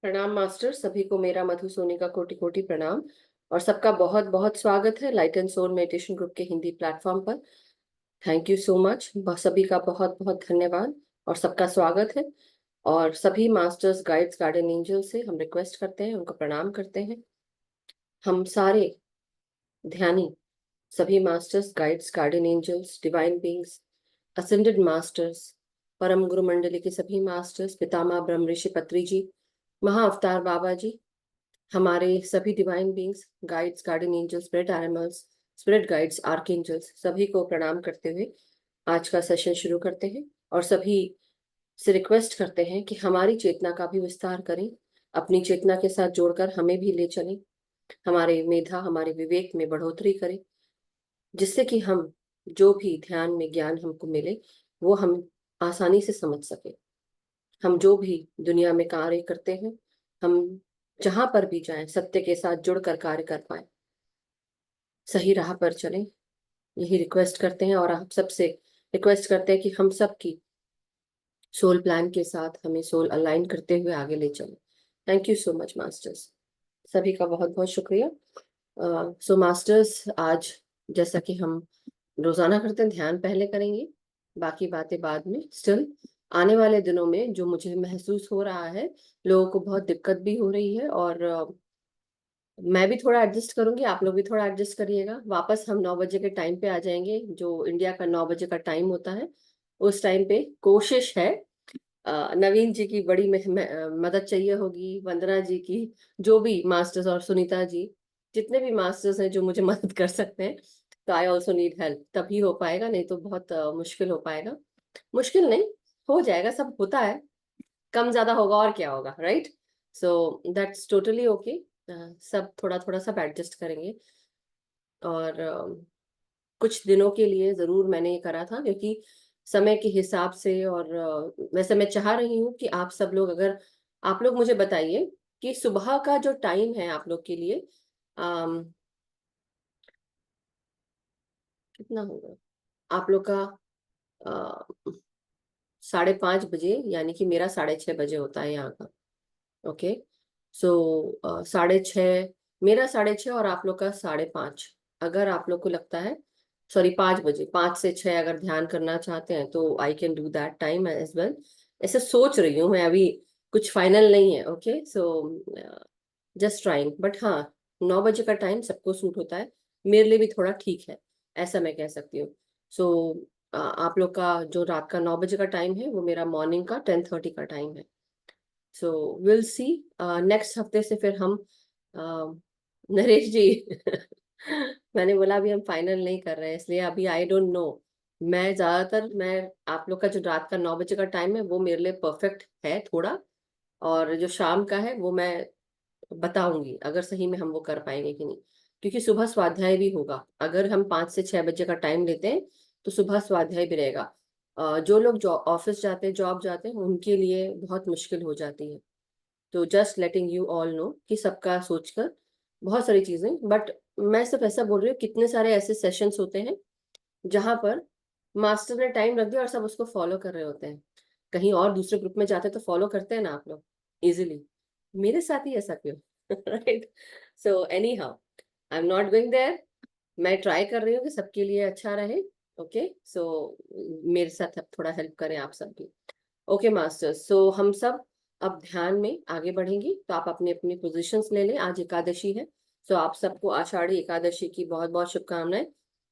प्रणाम मास्टर, सभी को मेरा मधु सोनी का कोटि कोटि प्रणाम। और सबका बहुत बहुत स्वागत है light and soul meditation group के हिंदी प्लेटफॉर्म पर। थैंक यू सो मच, सभी का बहुत बहुत धन्यवाद और सबका स्वागत है। और सभी मास्टर्स, गाइड्स, गार्डियन एंजल से हम रिक्वेस्ट करते हैं, उनको प्रणाम करते हैं। हम सारे ध्यानी, सभी masters, guides, guardian angels, divine beings, ascended masters, परम गुरु मंडली के सभी मास्टर्स, पितामह ब्रह्म ऋषि पत्री जी, महा अवतार बाबा जी, हमारे सभी divine beings, guides, guardian angels, spirit animals, spirit guides, archangels, सभी को प्रणाम करते हुए आज का सेशन शुरू करते हैं। और सभी से रिक्वेस्ट करते हैं कि हमारी चेतना का भी विस्तार करें, अपनी चेतना के साथ जोड़कर हमें भी ले चलें, हमारे मेधा, हमारे विवेक में बढ़ोतरी करें, जिससे कि हम जो भी ध्यान में ज्ञान हमको मिले वो हम आसानी से समझ सके। हम जो भी दुनिया में कार्य करते हैं, हम जहां पर भी जाएं सत्य के साथ जुड़कर कार्य कर पाए, सही राह पर चलें, यही रिक्वेस्ट करते हैं। और आप सबसे रिक्वेस्ट करते हैं कि हम सब की सोल प्लान के साथ हमें सोल अलाइन करते हुए आगे ले चलें। Thank you so much masters, सभी का बहुत बहुत शुक्रिया। सो मास्टर्स, आज जैसा कि हम रोजाना करते हैं, ध्यान पहले करेंगे, बाकी बातें बाद में। स्टिल आने वाले दिनों में जो मुझे महसूस हो रहा है, लोगों को बहुत दिक्कत भी हो रही है, और मैं भी थोड़ा एडजस्ट करूंगी, आप लोग भी थोड़ा एडजस्ट करिएगा। वापस हम 9 बजे के टाइम पे आ जाएंगे, जो इंडिया का 9 बजे का टाइम होता है। उस टाइम पे कोशिश है, नवीन जी की बड़ी मदद चाहिए होगी, वंदना जी की, जो भी मास्टर्स, और सुनीता जी, जितने भी मास्टर्स हैं जो मुझे मदद कर सकते हैं। तो आई ऑल्सो नीड हेल्प, तभी हो पाएगा, नहीं तो बहुत मुश्किल हो पाएगा। मुश्किल नहीं, हो जाएगा, सब होता है, कम ज्यादा होगा और क्या होगा, right? So that's totally okay. सब थोड़ा थोड़ा सब एडजस्ट करेंगे। और कुछ दिनों के लिए जरूर मैंने ये करा था, क्योंकि समय के हिसाब से, और वैसे मैं चाह रही हूँ कि आप सब लोग, अगर आप लोग मुझे बताइए कि सुबह का जो टाइम है आप लोग के लिए, अम, कितना होगा आप लोग का? 5:30 बजे, यानी कि मेरा 6:30 बजे होता है यहाँ का। ओके, सो 6:30, मेरा 6:30 और आप लोग का 5:30। अगर आप लोग को लगता है, सॉरी, 5 बजे, 5 से 6 अगर ध्यान करना चाहते हैं तो I can do that time as well. ऐसे सोच रही हूँ मैं, अभी कुछ फाइनल नहीं है। Okay, so just trying, but हाँ, 9 बजे का टाइम सबको सूट होता है, मेरे लिए भी थोड़ा ठीक है, ऐसा मैं कह सकती हूँ। सो आप लोग का जो रात का 9 बजे का टाइम है, वो मेरा मॉर्निंग का 10:30 का टाइम है। सो विल सी, नेक्स्ट हफ्ते से फिर हम नरेश जी मैंने बोला अभी हम फाइनल नहीं कर रहे हैं, इसलिए अभी आई डोंट नो। मैं आप लोग का जो रात का 9 बजे का टाइम है वो मेरे लिए परफेक्ट है थोड़ा, और जो शाम का है वो मैं बताऊंगी अगर सही में हम वो कर पाएंगे कि नहीं। क्योंकि सुबह स्वाध्याय भी होगा, अगर हम 5 से 6 बजे का टाइम लेते हैं तो सुबह स्वाध्याय भी रहेगा। जो लोग ऑफिस जाते हैं, जॉब जाते हैं, उनके लिए बहुत मुश्किल हो जाती है। तो just letting you all no कि सबका सोचकर बहुत सारी चीजें, बट मैं सिर्फ ऐसा बोल रही हूँ, कितने सारे ऐसे सेशंस होते हैं जहां पर मास्टर ने टाइम रख दिया और सब उसको फॉलो कर रहे होते हैं। कहीं और दूसरे ग्रुप में जाते तो फॉलो करते हैं ना आप लोग इजिली, मेरे साथ ही ऐसा क्यों? Right? So anyhow, I am not going there. मैं ट्राई कर रही हूँ कि सबके लिए अच्छा रहे। ओके, सो मेरे साथ अब थोड़ा हेल्प करें आप सब भी। ओके मास्टर्स, सो हम सब अब ध्यान में आगे बढ़ेंगे, तो आप अपनी अपनी पोजीशंस ले लें। आज एकादशी है, सो आप सबको आषाढ़ी एकादशी की बहुत बहुत शुभकामनाएं।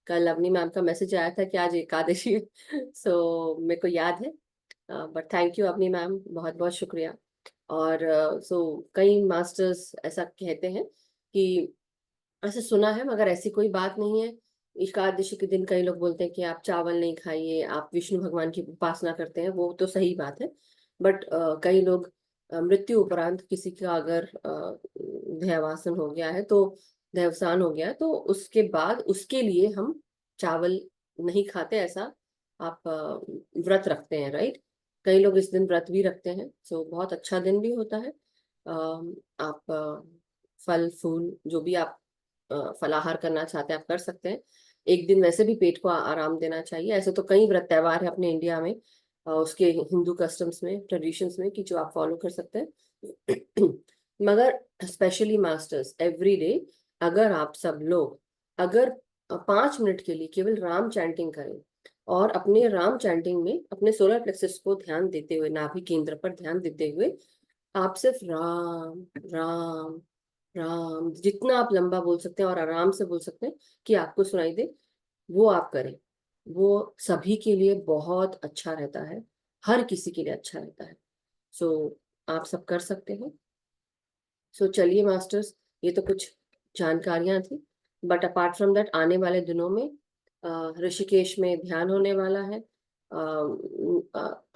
कल अवनी मैम का मैसेज आया था कि आज एकादशी है, सो मेरे को याद है, but thank you Avni ma'am, बहुत बहुत शुक्रिया। और सो कई मास्टर्स ऐसा कहते हैं कि, ऐसे सुना है मगर ऐसी कोई बात नहीं है, एकादशी के दिन कई लोग बोलते हैं कि आप चावल नहीं खाइए, आप विष्णु भगवान की उपासना करते हैं, वो तो सही बात है। बट कई लोग मृत्यु उपरांत किसी का अगर देहावसान हो गया है, तो देहावसान हो गया है, तो उसके बाद उसके लिए हम चावल नहीं खाते, ऐसा आप व्रत रखते हैं, राइट? कई लोग इस दिन व्रत भी रखते हैं, सो बहुत अच्छा दिन भी होता है। आप फल फूल जो भी आप फलाहार करना चाहते हैं आप कर सकते हैं। एक दिन वैसे भी पेट को आराम देना चाहिए, ऐसे तो कई व्रत त्योहार है अपने इंडिया में, उसके हिंदू कस्टम्स में, ट्रेडिशंस में, कि जो आप फॉलो कर सकते हैं। मगर स्पेशली मास्टर्स, एवरी डे अगर आप सब लोग अगर 5 मिनट के लिए केवल राम चैंटिंग करें और अपने राम चैंटिंग में अपने सोलर प्लेक्सस को ध्यान देते हुए, नाभि केंद्र पर ध्यान देते हुए, आप सिर्फ राम राम राम जितना आप लंबा बोल सकते हैं और आराम से बोल सकते हैं कि आपको सुनाई दे, वो आप करें। वो सभी के लिए बहुत अच्छा रहता है, हर किसी के लिए अच्छा रहता है। सो आप सब कर सकते हैं। सो चलिए मास्टर्स, ये तो कुछ जानकारियां थी, बट अपार्ट फ्रॉम दैट आने वाले दिनों में ऋषिकेश में ध्यान होने वाला है,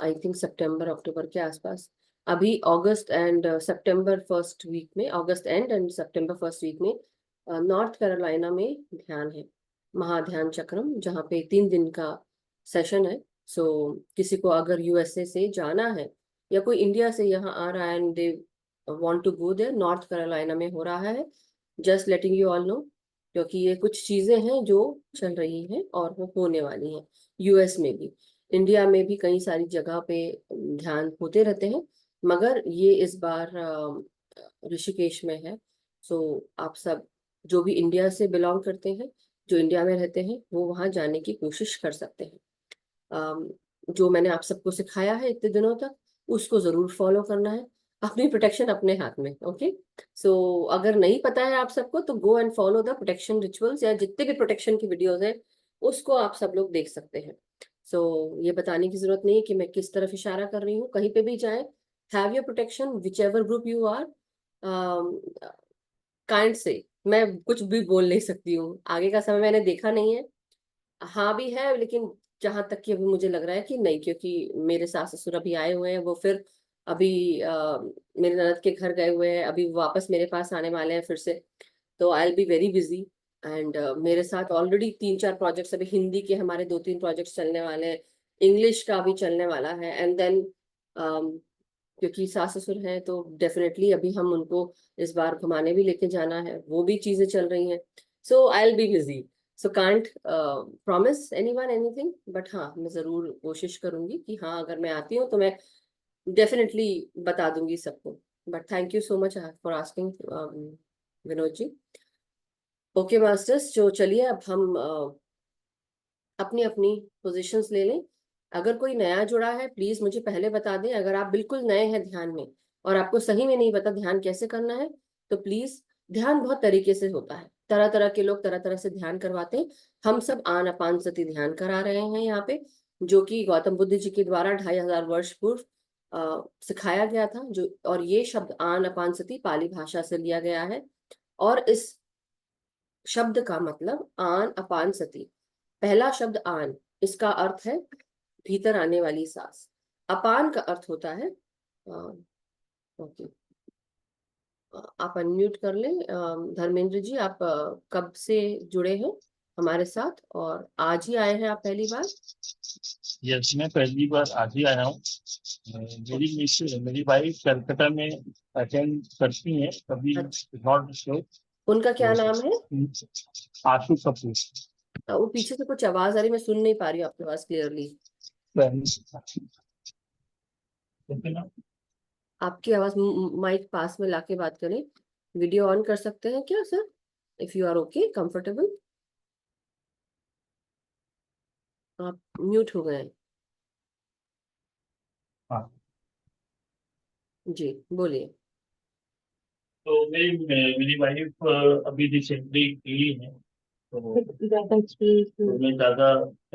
आई थिंक सितंबर अक्टूबर के आसपास। अभी अगस्त एंड सितंबर फर्स्ट वीक में, अगस्त एंड सितंबर फर्स्ट वीक में नॉर्थ कैरोलिना में ध्यान है, महाध्यान चक्रम, जहाँ पे 3 दिन का सेशन है। सो किसी को अगर यूएसए से जाना है या कोई इंडिया से यहाँ आ रहा है and they want to go there, North Carolina में हो रहा है, just letting you all know, क्योंकि ये कुछ चीजें हैं जो चल रही हैं और वो होने वाली हैं। यूएस में भी, इंडिया में भी कई सारी जगह पे ध्यान होते रहते हैं, मगर ये इस बार ऋषिकेश में है। सो आप सब जो भी इंडिया से बिलोंग करते हैं, जो इंडिया में रहते हैं, वो वहाँ जाने की कोशिश कर सकते हैं। जो मैंने आप सबको सिखाया है इतने दिनों तक, उसको जरूर फॉलो करना है। अपनी प्रोटेक्शन अपने हाथ में। ओके, सो अगर नहीं पता है आप सबको तो go and follow the protection rituals, या जितने भी प्रोटेक्शन की वीडियोस है उसको आप सब लोग देख सकते हैं। सो ये बताने की जरूरत नहीं है कि मैं किस तरफ इशारा कर रही हूँ, कहीं पे भी जाए, have your protection whichever group you are. Kind से मैं कुछ भी बोल नहीं सकती हूँ, आगे का समय मैंने देखा नहीं है। हाँ भी है, लेकिन जहां तक कि अभी मुझे लग रहा है कि नहीं, क्योंकि मेरे सास ससुर अभी आए हुए हैं, वो फिर अभी मेरे ननद के घर गए हुए हैं, अभी वो वापस मेरे पास आने वाले हैं फिर से। तो आई will be very busy, and मेरे साथ ऑलरेडी 3-4 प्रोजेक्ट्स, अभी हिंदी के हमारे 2-3 प्रोजेक्ट्स चलने वाले हैं, इंग्लिश का भी चलने वाला है, एंड देन क्योंकि सास ससुर हैं तो डेफिनेटली अभी हम उनको इस बार घुमाने भी लेके जाना है, वो भी चीजें चल रही हैं। So I will be busy, so can't promise anyone anything, but हाँ मैं जरूर कोशिश करूंगी कि हाँ अगर मैं आती हूँ तो मैं डेफिनेटली बता दूंगी सबको। But thank you so much for asking Vinod ji. Okay masters, जो चलिए अब हम अपनी अपनी पोजीशंस ले लें। अगर कोई नया जुड़ा है प्लीज मुझे पहले बता दें, अगर आप बिल्कुल नए हैं ध्यान में और आपको सही में नहीं पता ध्यान कैसे करना है, तो प्लीज, ध्यान बहुत तरीके से होता है, तरह तरह के लोग तरह तरह से ध्यान करवाते हैं। हम सब आन अपान सती ध्यान करा रहे हैं यहाँ पे, जो कि गौतम बुद्ध जी के द्वारा 2500 वर्ष पूर्व सिखाया गया था। जो और ये शब्द आन अपान सती पाली भाषा से लिया गया है, और इस शब्द का मतलब आन अपान सती, पहला शब्द आन, इसका अर्थ है भीतर आने वाली सांस। अपान का अर्थ होता है ओके, आप अनम्यूट कर लें। धर्मेंद्र जी, आप कब से जुड़े हैं हमारे साथ और आज ही आए हैं आप पहली बार? यस, मैं पहली बार आज ही आया हूँ। मेरी वाइफ कलकत्ता में अटेंड करती हैं कभी, अच्छा, नॉट शो। उनका क्या नाम है? आशु कपूर। वो पीछे से कुछ आवाज आ रही, मैं सुन नहीं पा रही हूँ आपकी आवाज क्लियरली। आपकी आवाज माइक पास में लाके बात करें। वीडियो ऑन कर सकते हैं क्या sir, if you are okay comfortable? आप म्यूट हो गए। हाँ, जी बोलिए। तो मेरी मेरी वाइफ अभी रिसेंटली की है, तो मैं ज्यादा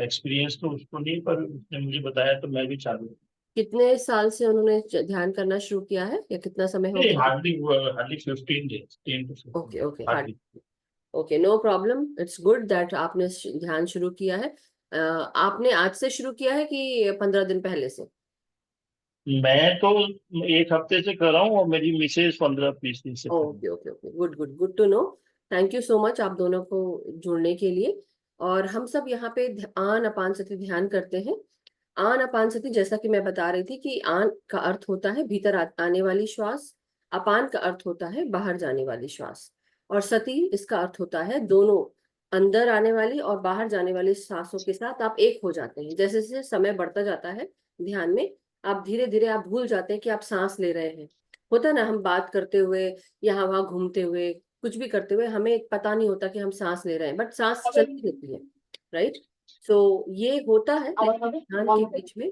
एक्सपीरियंस तो उसको नहीं, पर उसने मुझे बताया तो मैं भी चालू। कितने साल से उन्होंने ध्यान करना शुरू किया है, या कितना समय हो नहीं, गया? Hardly hardly 15 days, 10 to 15 okay okay, hard, hardly. Okay, no problem, it's good that आपने ध्यान शुरू किया है। आपने आज से शुरू किया है कि 15 दिन पहले से? मैं तो 1 हफ्ते से कर रहा हूँ, और मेरी मिसेज 15-20 दिन से कर रही okay okay okay, good good, good to know. Thank you so much आप दोनों को जुड़ने के लिए। और हम सब यहाँ पे आन अपान सती ध्यान करते हैं। आन अपान सती, जैसा कि मैं बता रही थी कि आन का अर्थ होता है भीतर आने वाली श्वास, अपान का अर्थ होता है बाहर जाने वाली श्वास, और सती इसका अर्थ होता है दोनों, अंदर आने वाली और बाहर जाने वाली सांसों के साथ आप एक हो जाते हैं। जैसे जैसे समय बढ़ता जाता है ध्यान में आप धीरे धीरे आप भूल जाते हैं कि आप सांस ले रहे हैं। होता है ना, हम बात करते हुए, यहाँ वहां घूमते हुए, कुछ भी करते हुए हमें पता नहीं होता कि हम सांस ले रहे हैं, बट सांस चलती रहती है, राइट। सो ये होता है, लेकिन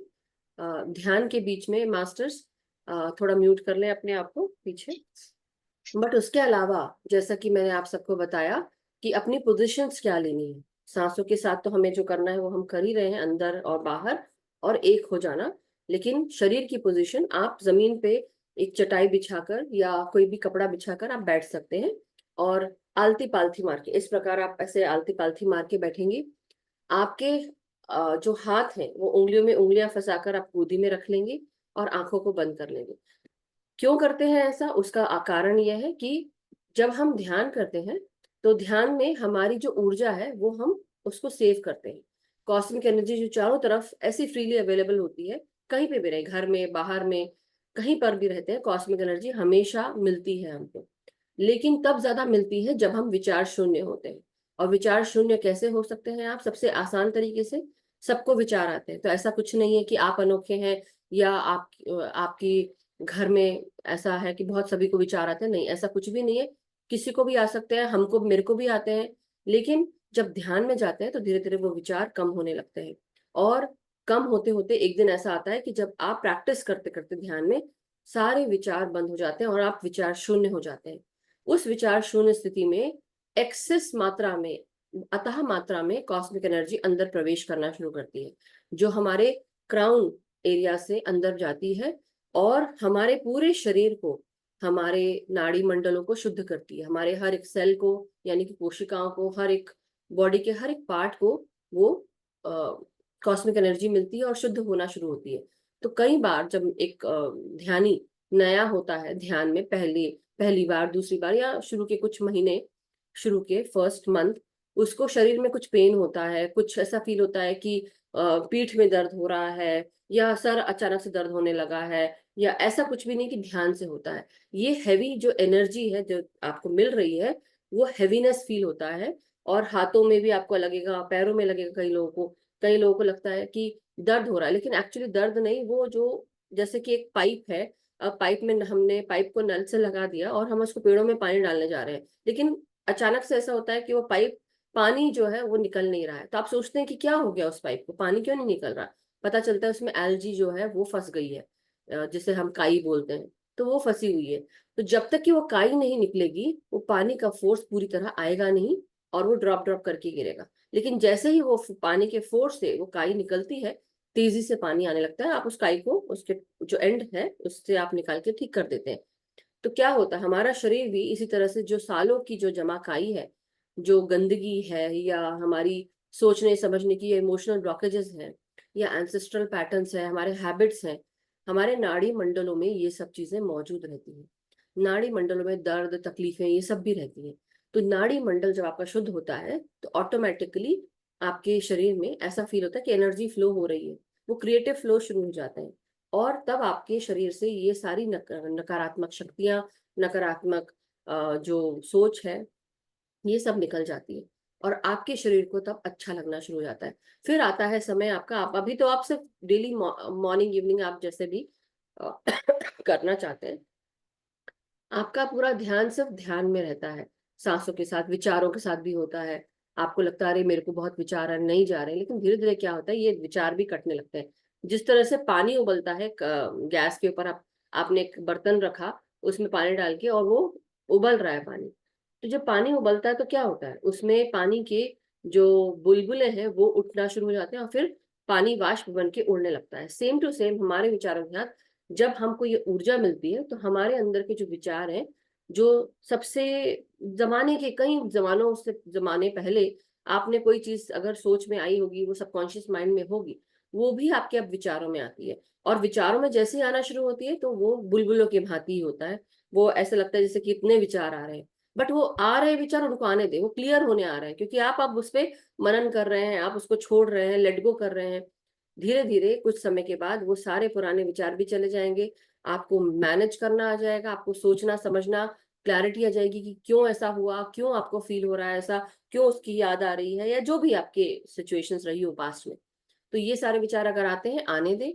ध्यान के बीच में मास्टर्स थोड़ा म्यूट कर लें अपने आप को पीछे। बट उसके अलावा जैसा कि मैंने आप सबको बताया कि अपनी पोजीशंस क्या लेनी है, सांसों के साथ तो हमें जो करना है वो हम कर ही रहे हैं, अंदर और बाहर और एक हो जाना। लेकिन शरीर की पोजीशन, आप जमीन पे एक चटाई बिछाकर या कोई भी कपड़ा बिछाकर आप बैठ सकते हैं, और आलती पालथी मार के, इस प्रकार आप ऐसे आलती पालथी मार के बैठेंगे। आपके जो हाथ हैं वो उंगलियों में उंगलियां फंसाकर आप गोदी में रख लेंगे और आंखों को बंद कर लेंगे। क्यों करते हैं ऐसा, उसका कारण यह है कि जब हम ध्यान करते हैं तो ध्यान में हमारी जो ऊर्जा है वो हम उसको सेव करते हैं। कॉस्मिक एनर्जी जो चारों तरफ ऐसी फ्रीली अवेलेबल होती है, कहीं पे भी रहे, घर में, बाहर में, कहीं पर भी रहते हैं, कॉस्मिक एनर्जी हमेशा मिलती है हमको। लेकिन तब ज्यादा मिलती है जब हम विचार शून्य होते हैं। और विचार शून्य कैसे हो सकते हैं आप, सबसे आसान तरीके से, सबको विचार आते हैं। तो ऐसा कुछ नहीं है कि आप अनोखे हैं या आपकी घर में ऐसा है कि बहुत सभी को विचार आते हैं, नहीं, ऐसा कुछ भी नहीं है। किसी को भी आ सकते हैं, हमको, मेरे को भी आते हैं। लेकिन जब ध्यान में जाते हैं तो धीरे धीरे वो विचार कम होने लगते हैं। और कम होते होते एक दिन ऐसा आता है कि जब आप प्रैक्टिस करते करते ध्यान में सारे विचार बंद हो जाते हैं और आप विचार शून्य हो जाते हैं। उस विचार शून्य स्थिति में एक्सेस मात्रा में, अतः मात्रा में कॉस्मिक एनर्जी अंदर प्रवेश करना शुरू करती है, जो हमारे क्राउन एरिया से अंदर जाती है और हमारे पूरे शरीर को, हमारे नाड़ी मंडलों को शुद्ध करती है, हमारे हर एक सेल को, यानी कि कोशिकाओं को, हर एक बॉडी के हर एक पार्ट को वो कॉस्मिक एनर्जी मिलती है और शुद्ध होना शुरू होती है। तो कई बार जब एक ध्यानी नया होता है ध्यान में, पहली पहली बार, दूसरी बार, या शुरू के कुछ महीने, शुरू के फर्स्ट मंथ, उसको शरीर में कुछ पेन होता है, कुछ ऐसा फील होता है कि पीठ में दर्द हो रहा है, या सर अचानक से दर्द होने लगा है, या ऐसा कुछ भी नहीं कि ध्यान से होता है। ये हैवी जो एनर्जी है जो आपको मिल रही है, वो हैवीनेस फील होता है। और हाथों में भी आपको लगेगा, पैरों में लगेगा, कई लोगों को लगता है कि दर्द हो रहा है, लेकिन एक्चुअली दर्द नहीं, वो जो, जैसे कि एक पाइप है, अब पाइप में हमने पाइप को नल से लगा दिया और हम उसको पेड़ों में पानी डालने जा रहे हैं, लेकिन अचानक से ऐसा होता है कि वो पाइप, पानी जो है वो निकल नहीं रहा है। तो आप सोचते हैं कि क्या हो गया, उस पाइप को पानी क्यों नहीं निकल रहा। पता चलता है उसमें एल्जी जो है वो फंस गई है, जिसे हम काई बोलते हैं, तो वो फंसी हुई है। तो जब तक कि वो काई नहीं निकलेगी, वो पानी का फोर्स पूरी तरह आएगा नहीं, और वो ड्रॉप ड्रॉप करके गिरेगा। लेकिन जैसे ही वो पानी के फोर्स से वो काई निकलती है, तेजी से पानी आने लगता है, आप उस काई को, उसके जो एंड है उससे आप निकाल के ठीक कर देते हैं। तो क्या होता है, हमारा शरीर भी इसी तरह से, जो सालों की जो जमा काई है, जो गंदगी है, या हमारी सोचने समझने की इमोशनल ब्लॉकेजेस हैं, या एंसेस्ट्रल पैटर्न्स है, हमारे हैबिट्स हैं, हमारे नाड़ी मंडलों में ये सब चीजें मौजूद रहती हैं। नाड़ी मंडलों में दर्द, तकलीफें, ये सब भी रहती हैं। तो नाड़ी मंडल जब आपका शुद्ध होता है तो ऑटोमेटिकली आपके शरीर में ऐसा फील होता है कि एनर्जी फ्लो हो रही है, वो क्रिएटिव फ्लो शुरू हो जाते हैं। और तब आपके शरीर से ये सारी नकारात्मक शक्तियां, नकारात्मक जो सोच है, ये सब निकल जाती है, और आपके शरीर को तब अच्छा लगना शुरू हो जाता है। फिर आता है समय आपका, आप अभी तो आप सिर्फ डेली मॉर्निंग इवनिंग आप जैसे भी अ, करना चाहते हैं, आपका पूरा ध्यान सिर्फ ध्यान में रहता है, सांसों के साथ, विचारों के साथ भी होता है। आपको लगता है अरे मेरे को बहुत विचार आ नहीं जा रहे, लेकिन धीरे धीरे क्या होता है, ये विचार भी कटने लगते हैं। जिस तरह से पानी उबलता है गैस के ऊपर, आपने एक बर्तन रखा, उसमें पानी डाल के, और वो उबल रहा है पानी। तो जब पानी उबलता है तो क्या होता है, उसमें पानी के जो बुलबुले हैं वो उठना शुरू हो जाते हैं, और फिर पानी वाष्प बन के उड़ने लगता है। सेम टू सेम हमारे विचारों के साथ जब हमको ये ऊर्जा मिलती है, तो हमारे अंदर के जो विचार हैं, जो सबसे जमाने के, कई जमानों से, जमाने पहले आपने कोई चीज अगर सोच में आई होगी, वो सबकॉन्शियस माइंड में होगी, वो भी आपके अब विचारों में आती है। और विचारों में जैसे ही आना शुरू होती है तो वो बुलबुलों के भांति ही होता है। वो ऐसा लगता है जैसे कि इतने विचार आ रहे हैं, बट वो आ रहे विचार, उनको आने दे, वो क्लियर होने आ रहे हैं, क्योंकि आप अब उस पर मनन कर रहे हैं, आप उसको छोड़ रहे हैं, लेट गो कर रहे हैं। धीरे धीरे कुछ समय के बाद वो सारे पुराने विचार भी चले जाएंगे, आपको मैनेज करना आ जाएगा, आपको सोचना समझना, क्लैरिटी आ जाएगी कि क्यों ऐसा हुआ, क्यों आपको फील हो रहा है ऐसा, क्यों उसकी याद आ रही है, या जो भी आपके सिचुएशंस रही हो पास्ट में। तो ये सारे विचार अगर आते हैं, आने दें,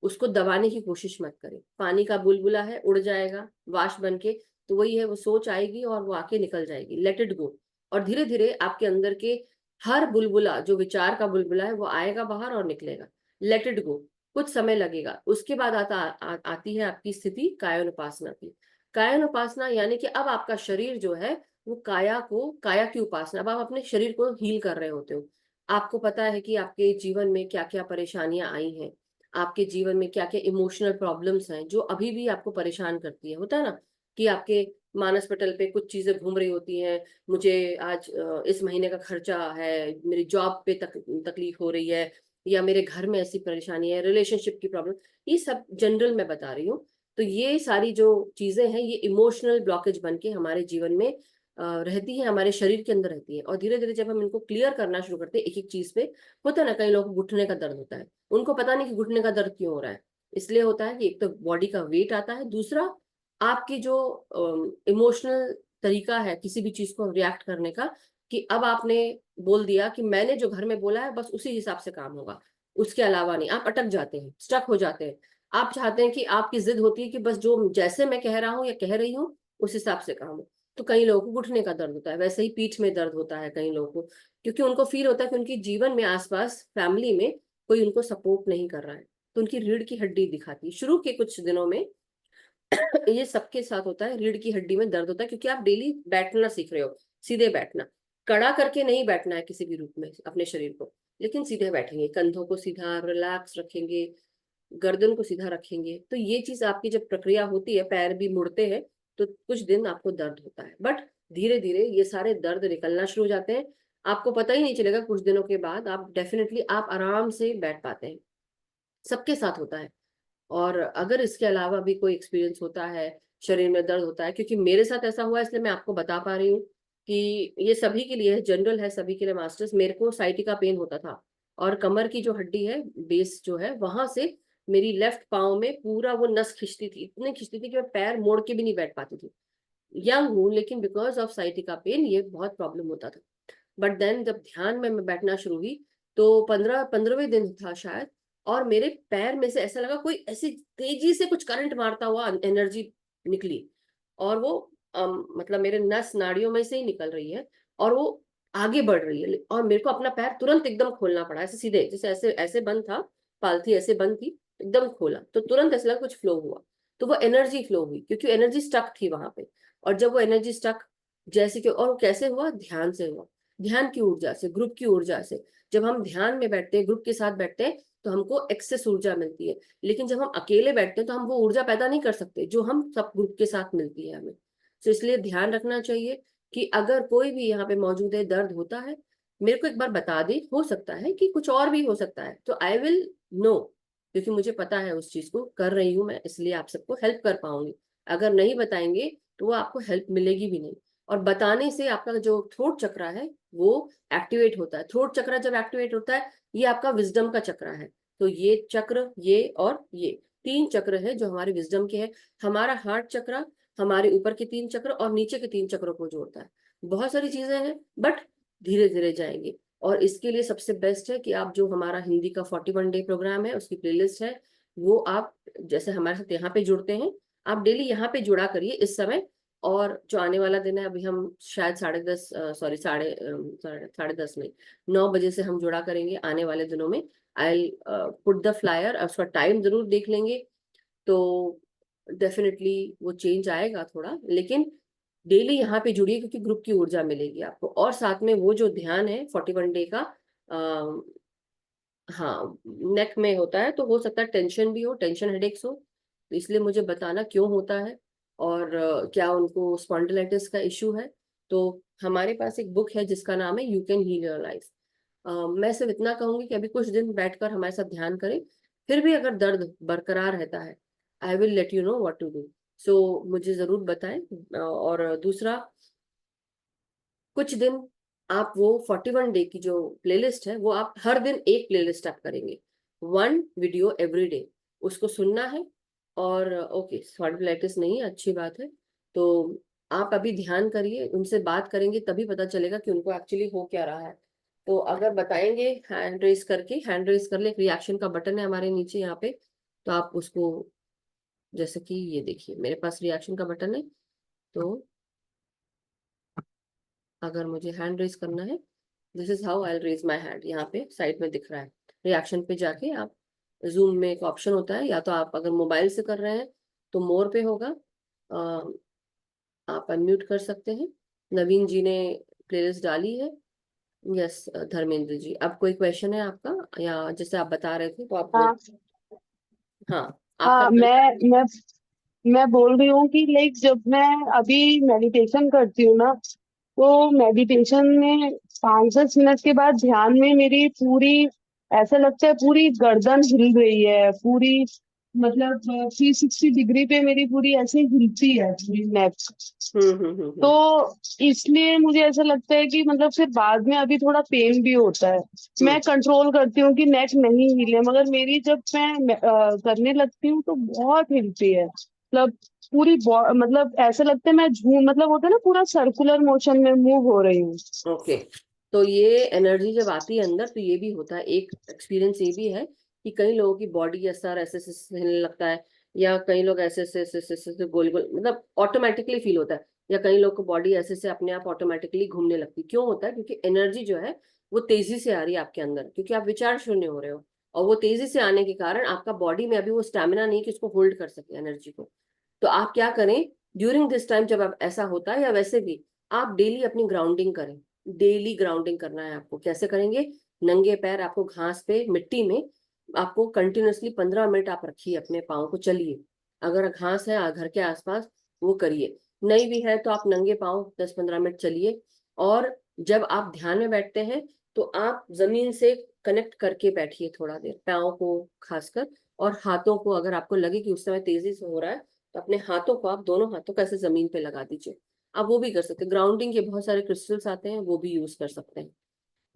उसको दबाने की कोशिश मत करें। पानी का बुलबुला है, उड़ जाएगा वाश बन के, तो वही है, वो सोच आएगी और वो आके निकल जाएगी, लेट इट गो। और धीरे धीरे आपके अंदर के हर बुलबुला, जो विचार का बुलबुला है, वो आएगा बाहर और निकलेगा, लेट इट गो। कुछ समय लगेगा। उसके बाद आती है आपकी स्थिति कायोनुपासना की। कायोनुपासना यानी कि अब आपका शरीर जो है वो काया की उपासना, अब आप अपने शरीर को हील कर रहे होते हो। आपको पता है कि आपके जीवन में क्या क्या परेशानियां आई हैं, आपके जीवन में क्या क्या इमोशनल प्रॉब्लम्स हैं जो अभी भी आपको परेशान करती है। होता है ना कि आपके मानस पटल पे कुछ चीजें घूम रही होती हैं, मुझे आज इस महीने का खर्चा है, मेरी जॉब पे तकलीफ हो रही है, या मेरे घर में ऐसी परेशानी है, रिलेशनशिप की प्रॉब्लम, ये सब जनरल मैं बता रही हूँ। तो ये सारी जो चीजें हैं ये इमोशनल ब्लॉकेज बन के हमारे जीवन में रहती है, हमारे शरीर के अंदर रहती है। और धीरे धीरे जब हम इनको क्लियर करना शुरू करते हैं एक एक चीज पे, होता है ना, कई लोगों को घुटने का दर्द होता है, उनको पता नहीं कि घुटने का दर्द क्यों हो रहा है। इसलिए होता है कि एक तो बॉडी का वेट आता है, दूसरा आपकी जो इमोशनल तरीका है किसी भी चीज को रिएक्ट करने का, कि अब आपने बोल दिया कि मैंने जो घर में बोला है बस उसी हिसाब से काम होगा, उसके अलावा नहीं। आप अटक जाते हैं, स्टक हो जाते हैं। आप चाहते हैं कि आपकी जिद होती है कि बस जो जैसे मैं कह रहा हूँ या कह रही हूँ उस हिसाब से काम हो। तो कई लोगों को घुटने का दर्द होता है, वैसे ही पीठ में दर्द होता है कई लोगों को, क्योंकि उनको फील होता है कि उनके जीवन में आसपास फैमिली में कोई उनको सपोर्ट नहीं कर रहा है। तो उनकी रीढ़ की हड्डी दिखाती है शुरू के कुछ दिनों में। ये सबके साथ होता है, रीढ़ की हड्डी में दर्द होता है, क्योंकि आप डेली बैठना सीख रहे हो, सीधे बैठना। कड़ा करके नहीं बैठना है किसी भी रूप में अपने शरीर को, लेकिन सीधे बैठेंगे, कंधों को सीधा रिलैक्स रखेंगे, गर्दन को सीधा रखेंगे। तो ये चीज आपकी जब प्रक्रिया होती है, पैर भी मुड़ते हैं, तो कुछ दिन आपको दर्द होता है, बट धीरे धीरे ये सारे दर्द निकलना शुरू हो जाते हैं। आपको पता ही नहीं चलेगा, कुछ दिनों के बाद आप डेफिनेटली आप आराम से बैठ पाते हैं। सबके साथ होता है। और अगर इसके अलावा भी कोई एक्सपीरियंस होता है, शरीर में दर्द होता है, क्योंकि मेरे साथ ऐसा हुआ है इसलिए मैं आपको बता पा रही हूँ कि ये सभी के लिए है, जनरल है सभी के लिए मास्टर्स। मेरे को साइटिका पेन होता था, और कमर की जो हड्डी है, बेस जो है, वहां से मेरी लेफ्ट पाँव में पूरा वो नस खिंचती थी, इतनी खिंचती थी कि मैं पैर मोड़ के भी नहीं बैठ पाती थी। यंग हूँ लेकिन बिकॉज ऑफ साइटिका पेन ये बहुत प्रॉब्लम होता था। बट देन जब ध्यान में मैं बैठना शुरू हुई, तो 15वें दिन था शायद, और मेरे पैर में से ऐसा लगा कोई ऐसी तेजी से कुछ करंट मारता हुआ एनर्जी निकली, और वो मतलब मेरे नस नाड़ियों में से ही निकल रही है, और वो आगे बढ़ रही है। और मेरे को अपना पैर तुरंत एकदम खोलना पड़ा, ऐसे सीधे, जैसे ऐसे ऐसे बंद था, पालथी ऐसे बंद थी, एकदम खोला तो तुरंत ऐसा लगा कुछ फ्लो हुआ। तो वो एनर्जी फ्लो हुई, क्योंकि एनर्जी स्टक थी वहां पे। और जब वो एनर्जी स्टक, जैसे कि, और वो कैसे हुआ, ध्यान से हुआ, ध्यान की ऊर्जा से, ग्रुप की ऊर्जा से। जब हम ध्यान में बैठते हैं, ग्रुप के साथ बैठते हैं, तो हमको एक्सेस ऊर्जा मिलती है। लेकिन जब हम अकेले बैठते हैं तो हम वो ऊर्जा पैदा नहीं कर सकते जो हम सब ग्रुप के साथ मिलती है हमें। तो इसलिए ध्यान रखना चाहिए कि अगर कोई भी यहाँ पे मौजूद है, दर्द होता है, मेरे को एक बार बता दे, हो सकता है कि कुछ और भी हो सकता है, तो आई विल नो, क्योंकि मुझे पता है उस चीज को कर रही हूँ मैं, इसलिए आप सबको हेल्प कर पाऊंगी। अगर नहीं बताएंगे तो वो आपको हेल्प मिलेगी भी नहीं। और बताने से आपका जो थ्रोट चक्रा है वो एक्टिवेट होता है। थ्रोट चक्र जब एक्टिवेट होता है, ये आपका विजडम का चक्र है। तो ये चक्र, ये और ये तीन चक्र है जो हमारे विजडम के हैं। हमारा हार्ट चक्र हमारे ऊपर के तीन चक्र और नीचे के तीन चक्रों को जोड़ता है। बहुत सारी चीजें हैं, बट धीरे धीरे जाएंगे। और इसके लिए सबसे बेस्ट है कि आप जो हमारा हिंदी का 41 डे प्रोग्राम है उसकी प्लेलिस्ट है, वो आप जैसे हमारे साथ यहाँ पे जुड़ते हैं, आप डेली यहाँ पे जुड़ा करिए इस समय। और जो आने वाला दिन है, अभी हम शायद 10:30, सॉरी, साढ़े 10 नहीं, 9 बजे से हम जुड़ा करेंगे आने वाले दिनों में। आई पुट द फ्लायर, उसका टाइम जरूर देख लेंगे, तो डेफिनेटली वो चेंज आएगा थोड़ा। लेकिन डेली यहाँ पे जुड़िए, क्योंकि ग्रुप की ऊर्जा मिलेगी आपको। और साथ में वो जो ध्यान है 41 डे का, हाँ, नेक में होता है, तो हो सकता है टेंशन भी हो, टेंशन हेडेक्स हो, तो इसलिए मुझे बताना क्यों होता है, और क्या उनको स्पॉन्डिलाइटिस का इशू है। तो हमारे पास एक बुक है जिसका नाम है you can heal your life. मैं सिर्फ इतना कहूंगी कि अभी कुछ दिन बैठकर हमारे साथ ध्यान करें, फिर भी अगर दर्द बरकरार रहता है, I will let you know what to do. So मुझे जरूर बताएं। और दूसरा, कुछ दिन आप वो 41 डे की जो प्लेलिस्ट है, वो आप हर दिन एक प्लेलिस्ट आप करेंगे, 1 वीडियो एवरी डे, उसको सुनना है। और ओके, स्पॉन्डिलाइटिस नहीं है, अच्छी बात है। तो आप अभी ध्यान करिए, उनसे बात करेंगे तभी पता चलेगा कि उनको एक्चुअली हो क्या रहा है। तो अगर बताएंगे हैंड रेस करके, हैंड रेस कर ले, एक रिएक्शन का बटन है हमारे नीचे यहाँ पे, तो आप उसको, जैसे कि ये देखिए मेरे पास रिएक्शन का बटन है, तो अगर मुझे हैंड रेज करना है, this is how I raise my hand, यहाँ पे साइड में दिख रहा है। रिएक्शन पे जाके आप, जूम में एक ऑप्शन होता है, या तो आप अगर मोबाइल से कर रहे हैं तो मोर पे होगा, आप अनम्यूट कर सकते हैं। नवीन जी ने प्लेलिस्ट डाली है। यस धर्मेंद्र जी, अब कोई क्वेश्चन है आपका, या जैसे आप बता रहे थे तो आप बोल। हाँ। हाँ, आपका हाँ, मन था। मैं बोल रही हूँ कि लाइक जब मैं अभी मेडिटेशन करती हूँ ना, तो मेडिटेशन में 5-10 मिनट के बाद ध्यान में मेरी पूरी, ऐसा लगता है पूरी गर्दन हिल रही है पूरी, मतलब 360 डिग्री पे मेरी पूरी ऐसे हिलती है पूरी नेक। तो हम्म। इसलिए मुझे ऐसा लगता है कि मतलब फिर बाद में अभी थोड़ा पेन भी होता है। मैं हम्म। कंट्रोल करती हूँ कि नेक नहीं हिले, मगर मेरी जब मैं करने लगती हूँ तो बहुत हिलती है, मतलब पूरी मतलब ऐसा लगता है मैं झूम, मतलब होता है ना पूरा सर्कुलर मोशन में मूव हो रही हूँ। ओके, तो ये एनर्जी जब आती है अंदर तो ये भी होता है, एक एक्सपीरियंस ये भी है कि कई लोगों की बॉडी ऐसा ऐसे ऐसे हिलने लगता है, या कई लोग ऐसे ऐसे ऐसे ऐसे ऐसे गोल गोल, मतलब ऑटोमेटिकली फील होता है, या कई लोग को बॉडी ऐसे से अपने आप ऑटोमेटिकली घूमने लगती है। क्यों होता है? क्योंकि एनर्जी जो है वो तेजी से आ रही है आपके अंदर, क्योंकि आप विचार शून्य हो रहे हो, और वो तेजी से आने के कारण आपका बॉडी में अभी वो स्टेमिना नहीं कि उसको होल्ड कर सके एनर्जी को। तो आप क्या करें, ड्यूरिंग दिस टाइम जब आप ऐसा होता है, या वैसे भी, आप डेली अपनी ग्राउंडिंग करें। डेली ग्राउंडिंग करना है आपको। कैसे करेंगे? नंगे पैर आपको घास पे, मिट्टी में, आपको कंटिन्यूअसली 15 मिनट आप रखिए अपने पाँव को, चलिए। अगर घास है घर के आसपास, वो करिए। नहीं भी है तो आप नंगे पाँव 10-15 मिनट चलिए। और जब आप ध्यान में बैठते हैं तो आप जमीन से कनेक्ट करके बैठिए थोड़ा देर, पाँव को खासकर, और हाथों को, अगर आपको लगे कि उस समय तेजी से हो रहा है तो अपने हाथों को, आप दोनों हाथों को ऐसे जमीन पे लगा दीजिए। आप वो भी कर सकते हैं, ग्राउंडिंग के बहुत सारे क्रिस्टल्स आते हैं, वो भी यूज कर सकते हैं।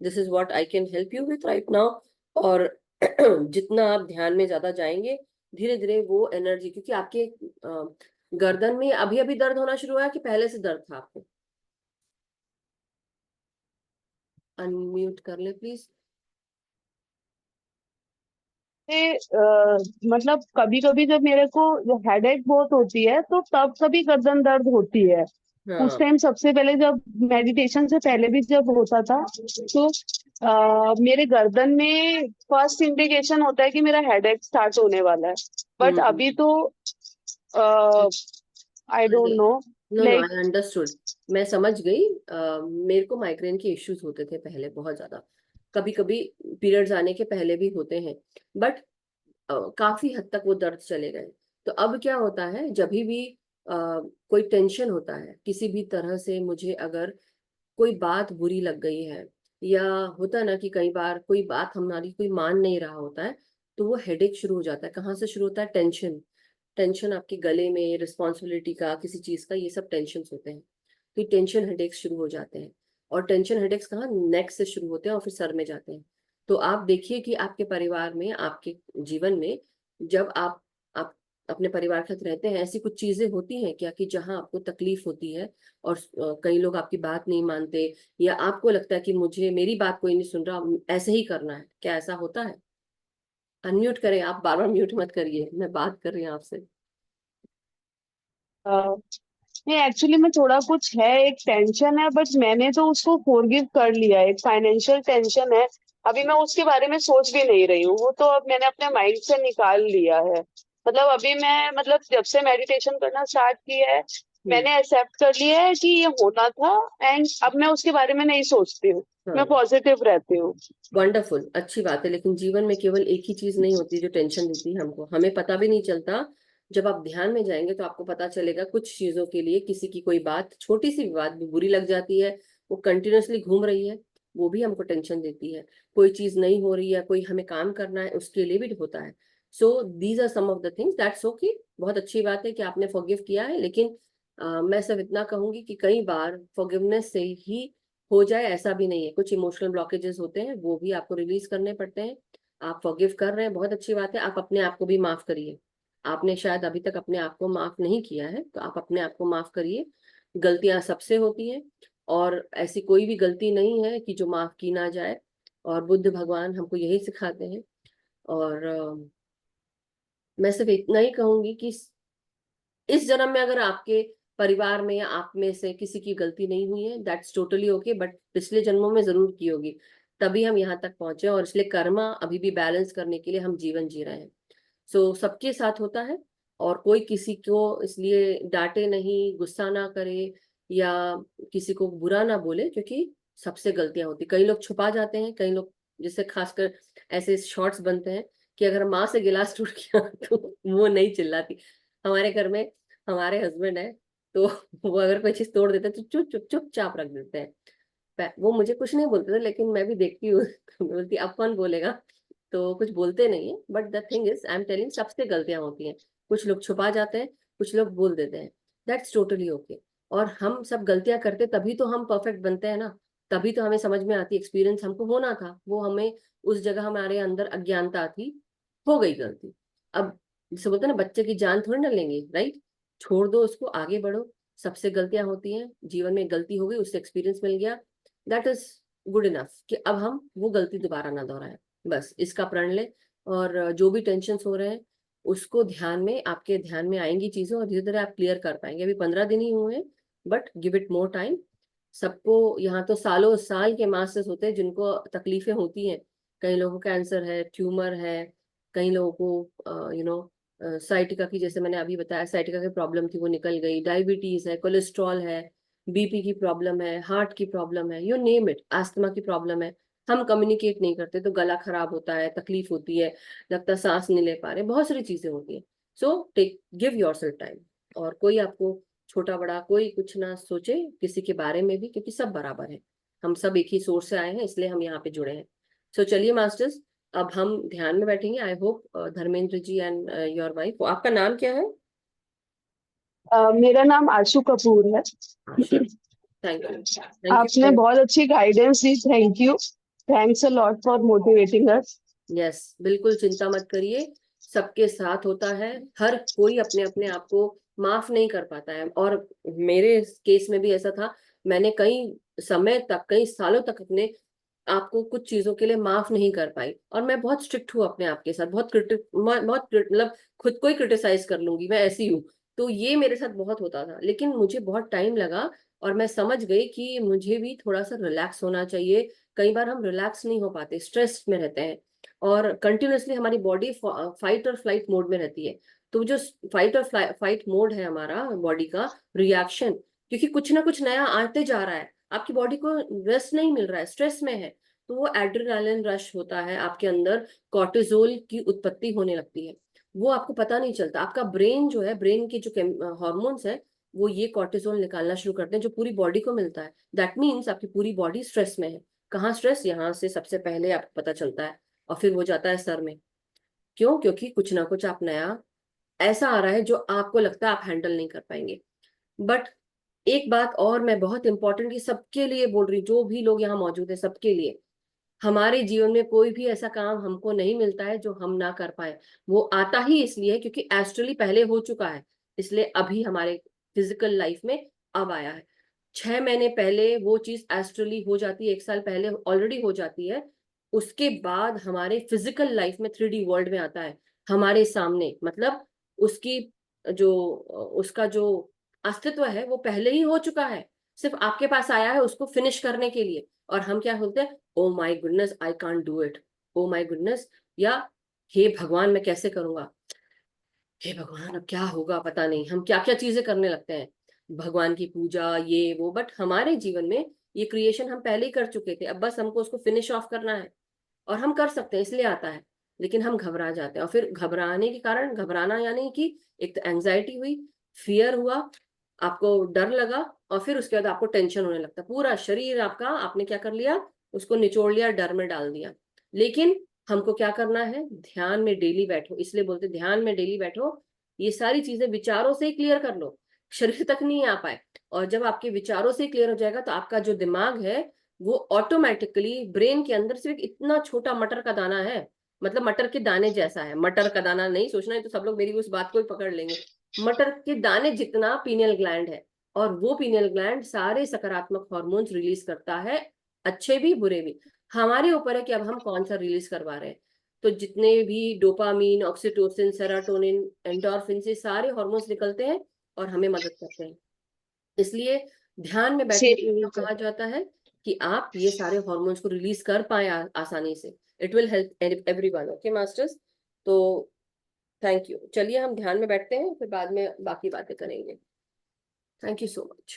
This is what I can help you with right now. और जितना आप ध्यान में ज्यादा जाएंगे, धीरे धीरे वो एनर्जी, क्योंकि आपके गर्दन में अभी अभी दर्द होना शुरू हुआ है कि पहले से दर्द था आपको? अनम्यूट कर ले प्लीज। मतलब कभी कभी जब मेरे को हेडेक बहुत होती है तो तब कभी गर्दन दर्द होती है। उस हाँ। टाइम सबसे पहले जब मेडिटेशन से पहले भी जब होता था, तो मेरे गर्दन में फर्स्ट इंडिकेशन होता है कि मेरा हेडेक स्टार्ट होने वाला है। बट अभी तो I don't know, no no, like. I understood. मैं समझ गई। मेरे को माइग्रेन के इश्यूज होते थे पहले बहुत ज्यादा, कभी कभी पीरियड्स आने के पहले भी होते हैं, बट काफी हद तक वो दर्द चले गए। तो अब क्या होता है, जब भी कोई टेंशन होता है किसी भी तरह से, मुझे अगर कोई बात बुरी लग गई है, या होता है ना कि कई बार कोई बात हमारी कोई मान नहीं रहा होता है, तो वो हेडेक शुरू हो जाता है। कहाँ से शुरू होता है? टेंशन। टेंशन आपके गले में, रिस्पॉन्सिबिलिटी का, किसी चीज का, ये सब टेंशन होते हैं। तो टेंशन हेडेक्स शुरू हो जाते हैं। और टेंशन हेडेक्स कहाँ? नेक से शुरू होते हैं और फिर सर में जाते हैं। तो आप देखिए कि आपके परिवार में, आपके जीवन में, जब आप अपने परिवार के साथ रहते हैं, ऐसी कुछ चीजें होती हैं क्या कि जहां आपको तकलीफ होती है, और कई लोग आपकी बात नहीं मानते, या आपको लगता है कि मुझे मेरी बात कोई नहीं सुन रहा, ऐसे ही करना है, क्या ऐसा होता है? अनम्यूट करें, आप बार बार म्यूट मत करिए, मैं बात कर रही हूँ आपसे। नहीं, एक्चुअली में थोड़ा कुछ है, एक टेंशन है, बट मैंने तो उसको फॉरगिव कर लिया है। एक फाइनेंशियल टेंशन है, अभी मैं उसके बारे में सोच भी नहीं रही हूँ, वो तो अब मैंने अपने माइंड से निकाल लिया है। मतलब अभी मैं, मतलब जब से मेडिटेशन करना स्टार्ट किया है, हम्म। मैंने एक्सेप्ट कर लिया है कि ये होना था, एंड अब मैं उसके बारे में नहीं सोचती हूँ। मैं हाँ, पॉजिटिव रहती हूँ। वंडरफुल, अच्छी बात है। लेकिन जीवन में केवल एक ही चीज नहीं होती जो टेंशन देती है हमको, हमें पता भी नहीं चलता। जब आप ध्यान में जाएंगे तो आपको पता चलेगा, कुछ चीजों के लिए किसी की कोई बात, छोटी सी भी बात भी बुरी लग जाती है, वो कंटिन्यूअसली घूम रही है, वो भी हमको टेंशन देती है। कोई चीज नहीं हो रही है, कोई हमें काम करना है, उसके लिए भी होता है। So these are some of the things, that's okay. बहुत अच्छी बात है कि आपने फॉरगिव किया है, लेकिन मैं सिर्फ इतना कहूंगी कि कई बार फॉरगिवनेस से ही हो जाए ऐसा भी नहीं है। कुछ इमोशनल ब्लॉकेजेस होते हैं, वो भी आपको रिलीज करने पड़ते हैं। आप फॉरगिव कर रहे हैं, बहुत अच्छी बात है। आप अपने आप को भी माफ करिए। आपने शायद अभी तक अपने आप को माफ नहीं किया है, तो आप अपने आप को माफ करिए। गलतियां सबसे होती हैं, और ऐसी कोई भी गलती नहीं है कि जो माफ की ना जाए। और बुद्ध भगवान हमको यही सिखाते हैं। और मैं सिर्फ इतना ही कहूंगी कि इस जन्म में अगर आपके परिवार में या आप में से किसी की गलती नहीं हुई है, दैट्स टोटली ओके, बट पिछले जन्मों में जरूर की होगी, तभी हम यहाँ तक पहुंचे, और इसलिए कर्मा अभी भी बैलेंस करने के लिए हम जीवन जी रहे हैं। सो सबके साथ होता है, और कोई किसी को इसलिए डांटे नहीं, गुस्सा ना करे, या किसी को बुरा ना बोले, क्योंकि सबसे गलतियां होती। कई लोग छुपा जाते हैं, कई लोग, जैसे खासकर ऐसे शॉर्ट्स बनते हैं कि अगर माँ से गिलास टूट गया तो वो नहीं चिल्लाती। हमारे घर में हमारे हस्बैंड है, तो वो अगर कोई चीज तोड़ देते हैं तो चुपचाप रख देते हैं। वो मुझे कुछ नहीं बोलते थे, लेकिन मैं भी देखती हूँ तो बोलती अब कौन बोलेगा, तो कुछ बोलते नहीं है। But the thing is, I am telling, सबसे गलतियां होती हैं। कुछ लोग छुपा जाते हैं, कुछ लोग बोल देते हैं, दैट्स टोटली ओके। और हम सब गलतियां करते, तभी तो हम परफेक्ट बनते हैं ना, तभी तो हमें समझ में आती, एक्सपीरियंस हमको होना था, वो हमें उस जगह हमारे अंदर अज्ञानता थी, हो गई गलती। अब जैसे बोलते हैं ना, बच्चे की जान थोड़ी ना लेंगे, राइट? छोड़ दो उसको, आगे बढ़ो। सबसे गलतियां होती हैं जीवन में, गलती हो गई, उससे एक्सपीरियंस मिल गया, दैट इज गुड इनफ कि अब हम वो गलती दोबारा ना दोहराएं। बस इसका प्रण ले, और जो भी टेंशन हो रहे हैं उसको ध्यान में, आपके ध्यान में आएंगी चीजें, और धीरे धीरे आप क्लियर कर पाएंगे। अभी 15 दिन ही हुए हैं, but give it more time. सबको यहाँ तो सालों साल के मास्टर्स होते हैं जिनको तकलीफें होती हैं। कई लोगों को कैंसर है, ट्यूमर है, कई लोगों को साइटिका की, जैसे मैंने अभी बताया, साइटिका की प्रॉब्लम थी वो निकल गई, डायबिटीज है, कोलेस्ट्रॉल है, बीपी की प्रॉब्लम है, हार्ट की प्रॉब्लम है, यू नेम इट, अस्थमा की प्रॉब्लम है। हम कम्युनिकेट नहीं करते तो गला खराब होता है, तकलीफ होती है, लगता सांस नहीं ले पा रहे, बहुत सारी चीजें होती हैं। So take, give yourself time. और कोई आपको छोटा बड़ा कोई कुछ ना सोचे किसी के बारे में भी, क्योंकि सब बराबर है। हम सब एक ही सोर्स से आए हैं, इसलिए हम यहाँ पे जुड़े हैं। सो चलिए मास्टर्स, अब हम ध्यान में बैठेंगे। I hope Dharmendra ji and your wife, आपका नाम क्या है? मेरा नाम आशु कपूर है। आशा। थैंक यू आपने फॉर, बहुत अच्छी गाइडेंस दी, thank you. Thanks a lot for motivating us. Yes, बिल्कुल चिंता मत करिए, सबके साथ होता है। हर कोई अपने अपने आप को माफ नहीं कर पाता है, और मेरे केस में भी ऐसा था। मैंने कई समय तक, कई सालों तक अपने आपको कुछ चीजों के लिए माफ नहीं कर पाई, और मैं बहुत स्ट्रिक्ट हूँ अपने आप के साथ, मतलब खुद को ही क्रिटिसाइज कर लूंगी, मैं ऐसी हूँ। तो ये मेरे साथ बहुत होता था, लेकिन मुझे बहुत टाइम लगा, और मैं समझ गई कि मुझे भी थोड़ा सा रिलैक्स होना चाहिए। कई बार हम रिलैक्स नहीं हो पाते, स्ट्रेस में रहते हैं, और कंटिन्यूअसली हमारी बॉडी फाइट और फ्लाइट मोड में रहती है। तो जो फाइट और फाइट मोड है हमारा बॉडी का रिएक्शन, क्योंकि कुछ ना कुछ नया आते जा रहा है, आपकी बॉडी को रेस्ट नहीं मिल रहा है, स्ट्रेस में है, तो वो एड्रेनालिन रश होता है आपके अंदर, कॉर्टिसोल की उत्पत्ति होने लगती है। वो आपको पता नहीं चलता, आपका ब्रेन जो है, ब्रेन के जो हॉर्मोन्स है, वो ये कॉर्टिसोल निकालना शुरू करते हैं, जो पूरी बॉडी को मिलता है। दैट मीन्स आपकी पूरी बॉडी स्ट्रेस में है। कहाँ स्ट्रेस? यहाँ से सबसे पहले आपको पता चलता है, और फिर वो जाता है सर में। क्यों? क्योंकि कुछ ना कुछ आप नया ऐसा आ रहा है जो आपको लगता है आप हैंडल नहीं कर पाएंगे। बट एक बात और मैं बहुत इंपॉर्टेंट की सबके लिए बोल रही हूँ, जो भी लोग यहाँ मौजूद है सबके लिए, हमारे जीवन में कोई भी ऐसा काम हमको नहीं मिलता है जो हम ना कर पाए। वो आता ही इसलिए है क्योंकि एस्ट्रली पहले हो चुका है, इसलिए अभी हमारे फिजिकल लाइफ में अब आया है। 6 महीने पहले वो चीज एस्ट्रली हो जाती है, 1 साल पहले ऑलरेडी हो जाती है, उसके बाद हमारे फिजिकल लाइफ में 3D वर्ल्ड में आता है हमारे सामने। मतलब उसकी जो उसका जो अस्तित्व है वो पहले ही हो चुका है, सिर्फ आपके पास आया है उसको फिनिश करने के लिए। और हम क्या बोलते हैं? Oh my goodness, I can't do it, oh my goodness, या हे भगवान मैं कैसे करूंगा, हे भगवान अब क्या होगा पता नहीं, हम क्या क्या चीजें करने लगते हैं, भगवान की पूजा ये वो। बट हमारे जीवन में ये क्रिएशन हम पहले ही कर चुके थे, अब बस हमको उसको फिनिश ऑफ करना है, और हम कर सकते हैं, इसलिए आता है। लेकिन हम घबरा जाते हैं, और फिर घबराने के कारण, घबराना यानी कि एक तो एंजाइटी हुई, फियर हुआ, आपको डर लगा, और फिर उसके बाद आपको टेंशन होने लगता है, पूरा शरीर आपका, आपने क्या कर लिया, उसको निचोड़ लिया, डर में डाल दिया। लेकिन हमको क्या करना है? ध्यान में डेली बैठो, इसलिए बोलते ध्यान में डेली बैठो। ये सारी चीजें विचारों से ही क्लियर कर लो, शरीर तक नहीं आ पाए। और जब आपके विचारों से क्लियर हो जाएगा, तो आपका जो दिमाग है वो ऑटोमेटिकली ब्रेन के अंदर सिर्फ इतना छोटा मटर का दाना है, मतलब मटर के दाने जैसा है, मटर का दाना नहीं सोचना है, तो सब लोग मेरी उस बात को ही पकड़ लेंगे। मटर के दाने जितना पीनियल ग्लैंड है, और वो पीनियल ग्लैंड सारे सकारात्मक हार्मोन्स रिलीज करता है, अच्छे भी बुरे भी। हमारे ऊपर है कि अब हम कौन सा रिलीज करवा रहे हैं। तो जितने भी डोपामीन, ऑक्सीटोसिन, सेरोटोनिन, एंडोर्फिन से सारे हार्मोन्स निकलते हैं और हमें मदद करते हैं। इसलिए ध्यान में बैठने के लिए कहा जाता है कि आप ये सारे हार्मोन्स को रिलीज कर पाए आसानी से। It will help everyone. Okay masters, तो थैंक यू। चलिए हम ध्यान में बैठते हैं, फिर बाद में बाकी बातें करेंगे। Thank you so much.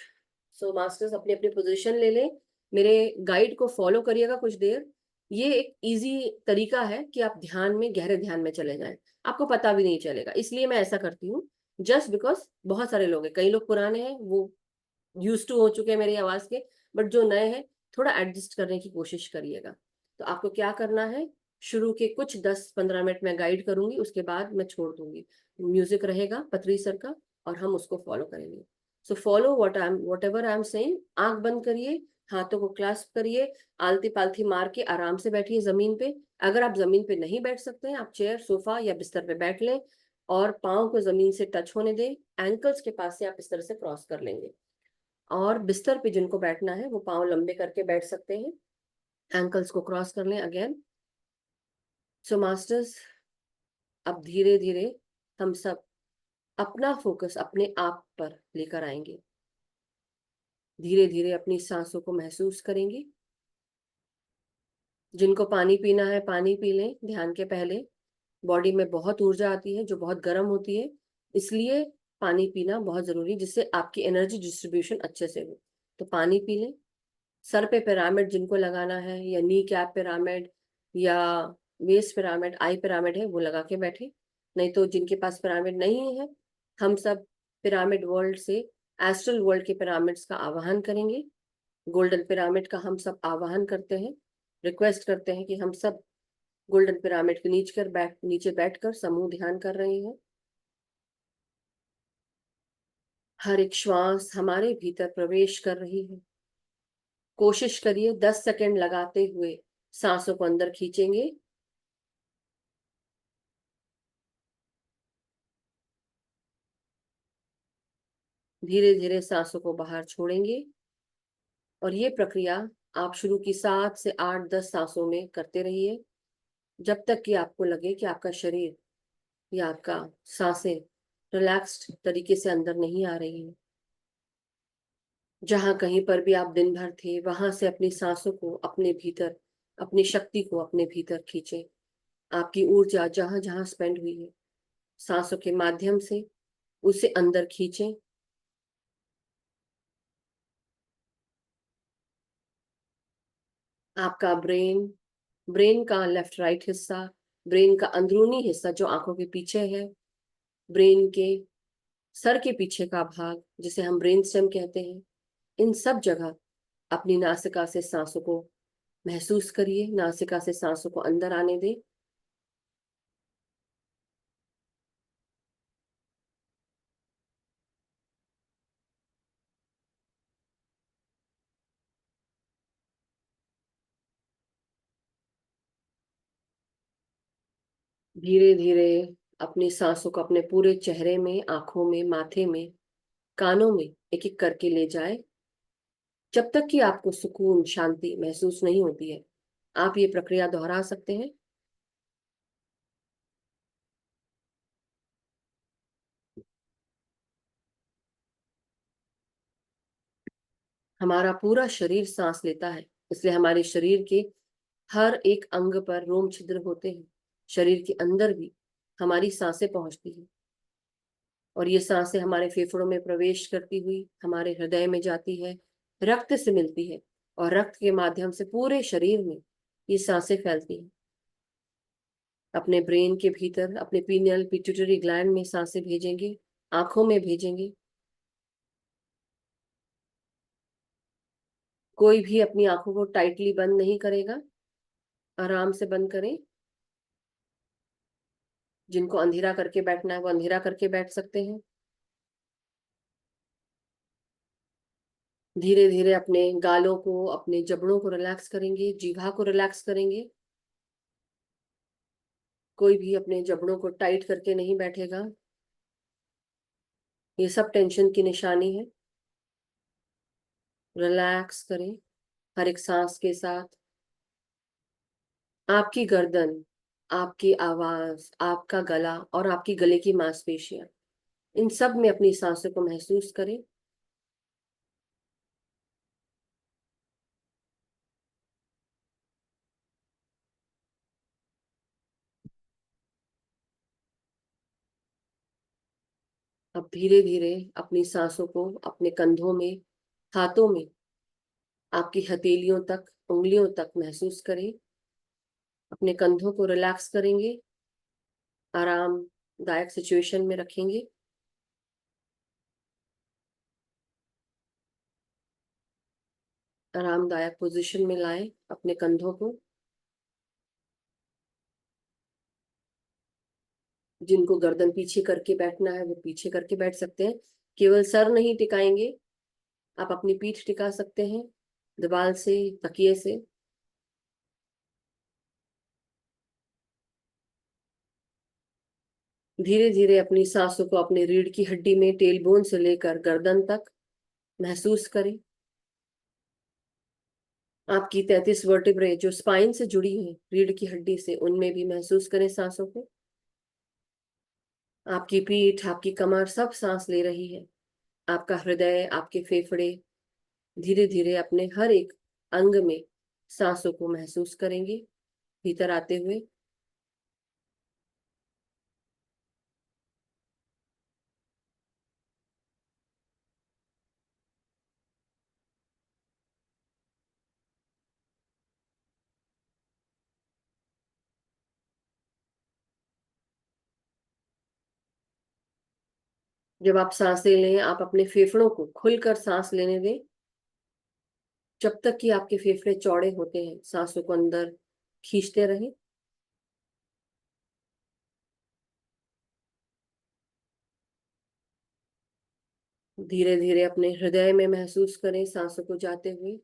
So masters अपनी अपनी पोजीशन ले लें, मेरे गाइड को फॉलो करिएगा कुछ देर। ये एक इजी तरीका है कि आप ध्यान में, गहरे ध्यान में चले जाएं, आपको पता भी नहीं चलेगा। इसलिए मैं ऐसा करती हूँ, जस्ट बिकॉज बहुत सारे लोग हैं, कई लोग पुराने हैं, वो यूज टू हो चुके हैं मेरी आवाज के, बट जो नए हैं थोड़ा एडजस्ट करने की कोशिश करिएगा। तो आपको क्या करना है, शुरू के कुछ 10-15 मिनट में गाइड करूंगी, उसके बाद मैं छोड़ दूंगी। म्यूजिक रहेगा पतरी सर का और हम उसको फॉलो करेंगे। So follow what ever I am saying. आंख बंद करिए, हाथों को क्लास्प करिए, आलती पालती मार के आराम से बैठिए जमीन पे। अगर आप जमीन पे नहीं बैठ सकते हैं, आप चेयर, सोफा या बिस्तर पे बैठ लें और पाँव को जमीन से टच होने दें। एंकल्स के पास से आप इस तरह से क्रॉस कर लेंगे। और बिस्तर पे जिनको बैठना है वो पाँव लंबे करके बैठ सकते हैं, एंकल्स को क्रॉस कर लें अगेन। सो मास्टर्स, अब धीरे धीरे हम सब अपना फोकस अपने आप पर लेकर आएंगे। धीरे धीरे अपनी सांसों को महसूस करेंगे। जिनको पानी पीना है पानी पी लें ध्यान के पहले। बॉडी में बहुत ऊर्जा आती है जो बहुत गर्म होती है, इसलिए पानी पीना बहुत जरूरी, जिससे आपकी एनर्जी डिस्ट्रीब्यूशन अच्छे से हो। तो पानी पी लें। सर पे पिरामिड जिनको लगाना है, या नी कैप पिरामिड या वेस्ट पिरामिड, आई पिरामिड है, वो लगा के बैठे। नहीं तो जिनके पास पिरामिड नहीं है, हम सब पिरामिड वर्ल्ड से एस्ट्रल वर्ल्ड के पिरामिड्स का आवाहन करेंगे। गोल्डन पिरामिड का हम सब आवाहन करते हैं, रिक्वेस्ट करते हैं कि हम सब गोल्डन पिरामिड के नीचे बैठकर समूह ध्यान कर रहे हैं। हर एक श्वास हमारे भीतर प्रवेश कर रही है। कोशिश करिए 10 सेकंड लगाते हुए सांसों को अंदर खींचेंगे, धीरे धीरे सांसों को बाहर छोड़ेंगे। और ये प्रक्रिया आप शुरू की 7 से 8-10 सांसों में करते रहिए, जब तक कि आपको लगे कि आपका शरीर या आपका सांसें रिलैक्स्ड तरीके से अंदर नहीं आ रही है। जहां कहीं पर भी आप दिन भर थे, वहां से अपनी सांसों को अपने भीतर, अपनी शक्ति को अपने भीतर खींचें। आपकी ऊर्जा जहां जहां स्पेंड हुई है, सांसों के माध्यम से उसे अंदर खींचें। आपका ब्रेन का लेफ्ट राइट हिस्सा, ब्रेन का अंदरूनी हिस्सा जो आंखों के पीछे है, ब्रेन के सर के पीछे का भाग जिसे हम ब्रेन स्टेम कहते हैं, इन सब जगह अपनी नासिका से सांसों को महसूस करिए, नासिका से सांसों को अंदर आने दें। धीरे धीरे अपनी सांसों को अपने पूरे चेहरे में, आंखों में, माथे में, कानों में एक एक करके ले जाए, जब तक कि आपको सुकून, शांति महसूस नहीं होती है। आप ये प्रक्रिया दोहरा सकते हैं। हमारा पूरा शरीर सांस लेता है, इसलिए हमारे शरीर के हर एक अंग पर रोम छिद्र होते हैं। शरीर के अंदर भी हमारी सांसें पहुंचती हैं, और ये सांसें हमारे फेफड़ों में प्रवेश करती हुई हमारे हृदय में जाती है, रक्त से मिलती है, और रक्त के माध्यम से पूरे शरीर में ये सांसें फैलती हैं। अपने ब्रेन के भीतर, अपने पीनियल पिट्यूटरी ग्लैंड में सांसें भेजेंगे, आंखों में भेजेंगे। कोई भी अपनी आंखों को टाइटली बंद नहीं करेगा, आराम से बंद करें। जिनको अंधेरा करके बैठना है वो अंधेरा करके बैठ सकते हैं। धीरे धीरे अपने गालों को, अपने जबड़ों को रिलैक्स करेंगे, जीभा को रिलैक्स करेंगे। कोई भी अपने जबड़ों को टाइट करके नहीं बैठेगा, ये सब टेंशन की निशानी है। रिलैक्स करें हर एक सांस के साथ। आपकी गर्दन आपकी आवाज, आपका गला और आपकी गले की मांसपेशियां, इन सब में अपनी सांसों को महसूस करें। अब धीरे धीरे अपनी सांसों को अपने कंधों में, हाथों में, आपकी हथेलियों तक, उंगलियों तक महसूस करें। अपने कंधों को रिलैक्स करेंगे, आरामदायक सिचुएशन में रखेंगे। आरामदायक पोजीशन में लाएं अपने कंधों को। जिनको गर्दन पीछे करके बैठना है वो पीछे करके बैठ सकते हैं। केवल सर नहीं टिकाएंगे, आप अपनी पीठ टिका सकते हैं दीवार से, तकिए से। धीरे धीरे अपनी सांसों को अपने रीढ़ की हड्डी में, टेलबोन से लेकर गर्दन तक महसूस करें। आपकी 33 वर्टिब्रे जो स्पाइन से जुड़ी हैं, रीढ़ की हड्डी से, उनमें भी महसूस करें सांसों को। आपकी पीठ, आपकी कमर सब सांस ले रही है। आपका हृदय, आपके फेफड़े धीरे धीरे अपने हर एक अंग में सांसों को महसूस करेंगे भीतर आते हुए। जब आप सांसें लें, आप अपने फेफड़ों को खुलकर सांस लेने दें। जब तक कि आपके फेफड़े चौड़े होते हैं, सांसों को अंदर खींचते रहें। धीरे धीरे अपने हृदय में महसूस करें सांसों को जाते हुए।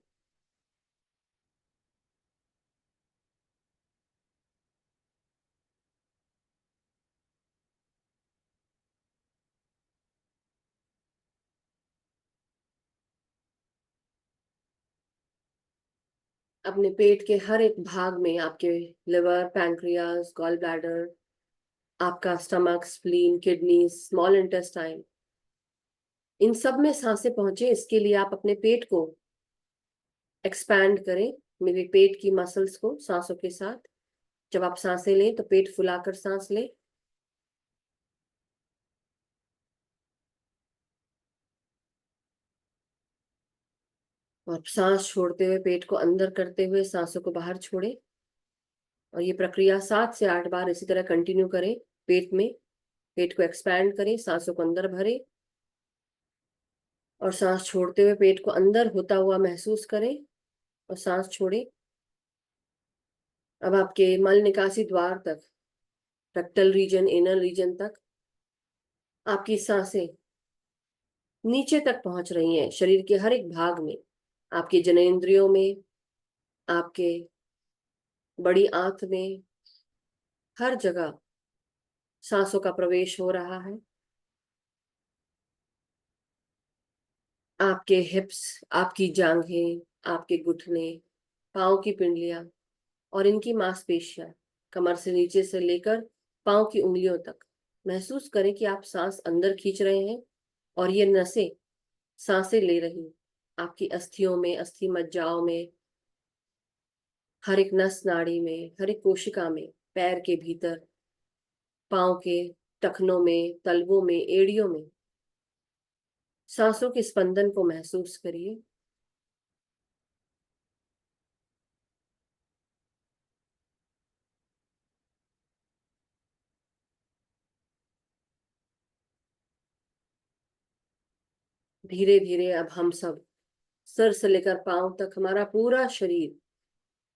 अपने पेट के हर एक भाग में, आपके लिवर, पैंक्रियाज, गॉल ब्लैडर, आपका stomach, spleen, kidney, small intestine, इन सब में सांसें पहुंचे, इसके लिए आप अपने पेट को एक्सपैंड करें, मेरे पेट की मसल्स को सांसों के साथ। जब आप सांसें लें तो पेट फुलाकर सांस लें। और सांस छोड़ते हुए, पेट को अंदर करते हुए सांसों को बाहर छोड़े। और ये प्रक्रिया 7 से 8 बार इसी तरह कंटिन्यू करें। पेट में, पेट को एक्सपैंड करें, सांसों को अंदर भरें और सांस छोड़ते हुए पेट को अंदर होता हुआ महसूस करें और सांस छोड़ें। अब आपके मल निकासी द्वार तक, रेक्टल रीजन, एनल रीजन तक आपकी सांसें नीचे तक पहुंच रही हैं, शरीर के हर एक भाग में, आपके जननेंद्रियों में, आपके बड़ी आंत में, हर जगह सांसों का प्रवेश हो रहा है। आपके हिप्स, आपकी जांघें, आपके घुटने, पाँव की पिंडलियां और इनकी मांसपेशियां, कमर से नीचे से लेकर पाँव की उंगलियों तक महसूस करें कि आप सांस अंदर खींच रहे हैं और ये नसें सांसें ले रही। आपकी अस्थियों में, अस्थि मज्जाओं में, हर एक नस नाड़ी में, हर एक कोशिका में, पैर के भीतर, पाँव के टखनों में, तलवों में, एड़ियों में सांसों के स्पंदन को महसूस करिए। धीरे धीरे अब हम सब, सर से लेकर पांव तक, हमारा पूरा शरीर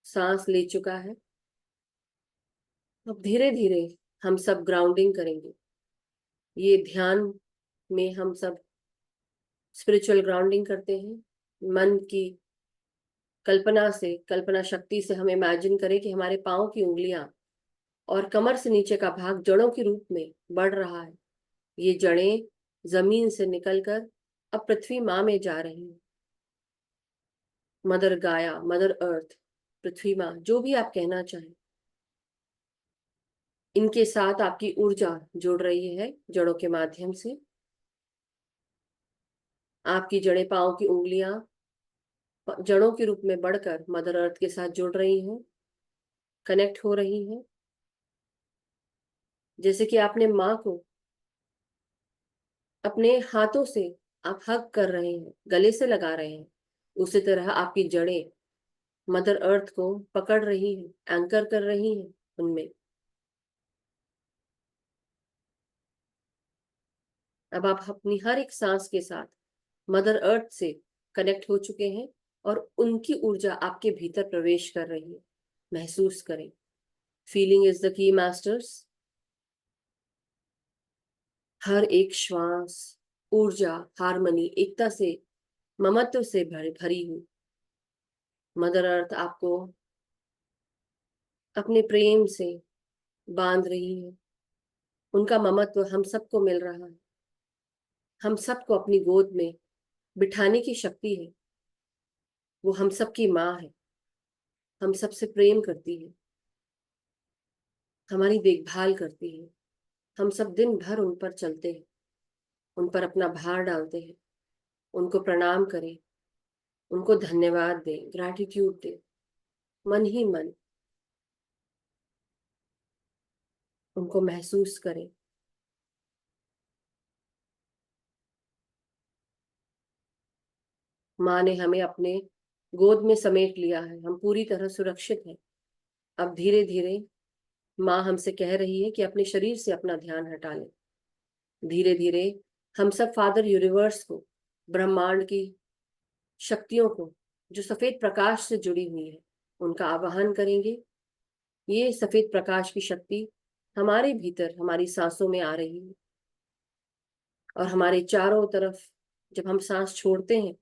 सांस ले चुका है। अब धीरे धीरे हम सब ग्राउंडिंग करेंगे। ये ध्यान में हम सब स्पिरिचुअल ग्राउंडिंग करते हैं। मन की कल्पना से, कल्पना शक्ति से हम इमेजिन करें कि हमारे पांव की उंगलियां और कमर से नीचे का भाग जड़ों के रूप में बढ़ रहा है। ये जड़ें जमीन से निकलकर अब पृथ्वी माँ में जा रही हैं। मदर गाया, मदर अर्थ, पृथ्वी माँ, जो भी आप कहना चाहें। इनके साथ आपकी ऊर्जा जुड़ रही है जड़ों के माध्यम से। आपकी जड़ें, पांव की उंगलियां जड़ों के रूप में बढ़कर मदर अर्थ के साथ जुड़ रही हैं, कनेक्ट हो रही हैं। जैसे कि आपने माँ को अपने हाथों से आप हग कर रहे हैं, गले से लगा रहे हैं, उसी तरह आपकी जड़ें मदर अर्थ को पकड़ रही हैं, एंकर कर रही हैं उनमें। अब आप अपनी हर एक सांस के साथ मदर अर्थ से कनेक्ट हो चुके हैं और उनकी ऊर्जा आपके भीतर प्रवेश कर रही है। महसूस करें। Feeling is the key masters. हर एक श्वास ऊर्जा, हार्मनी, एकता से, ममत्व से भरी हुई। मदर अर्थ आपको अपने प्रेम से बांध रही है। उनका ममत्व हम सबको मिल रहा है। हम सबको अपनी गोद में बिठाने की शक्ति है। वो हम सबकी माँ है, हम सबसे प्रेम करती है, हमारी देखभाल करती है। हम सब दिन भर उन पर चलते हैं, उन पर अपना भार डालते हैं। उनको प्रणाम करें, उनको धन्यवाद दें, ग्रैटिट्यूड दें, मन ही मन उनको महसूस करें। माँ ने हमें अपने गोद में समेट लिया है, हम पूरी तरह सुरक्षित हैं। अब धीरे धीरे माँ हमसे कह रही है कि अपने शरीर से अपना ध्यान हटा लें। धीरे धीरे हम सब फादर यूनिवर्स को, ब्रह्मांड की शक्तियों को, जो सफेद प्रकाश से जुड़ी हुई है, उनका आवाहन करेंगे। ये सफेद प्रकाश की शक्ति हमारे भीतर, हमारी सांसों में आ रही है और हमारे चारों तरफ जब हम सांस छोड़ते हैं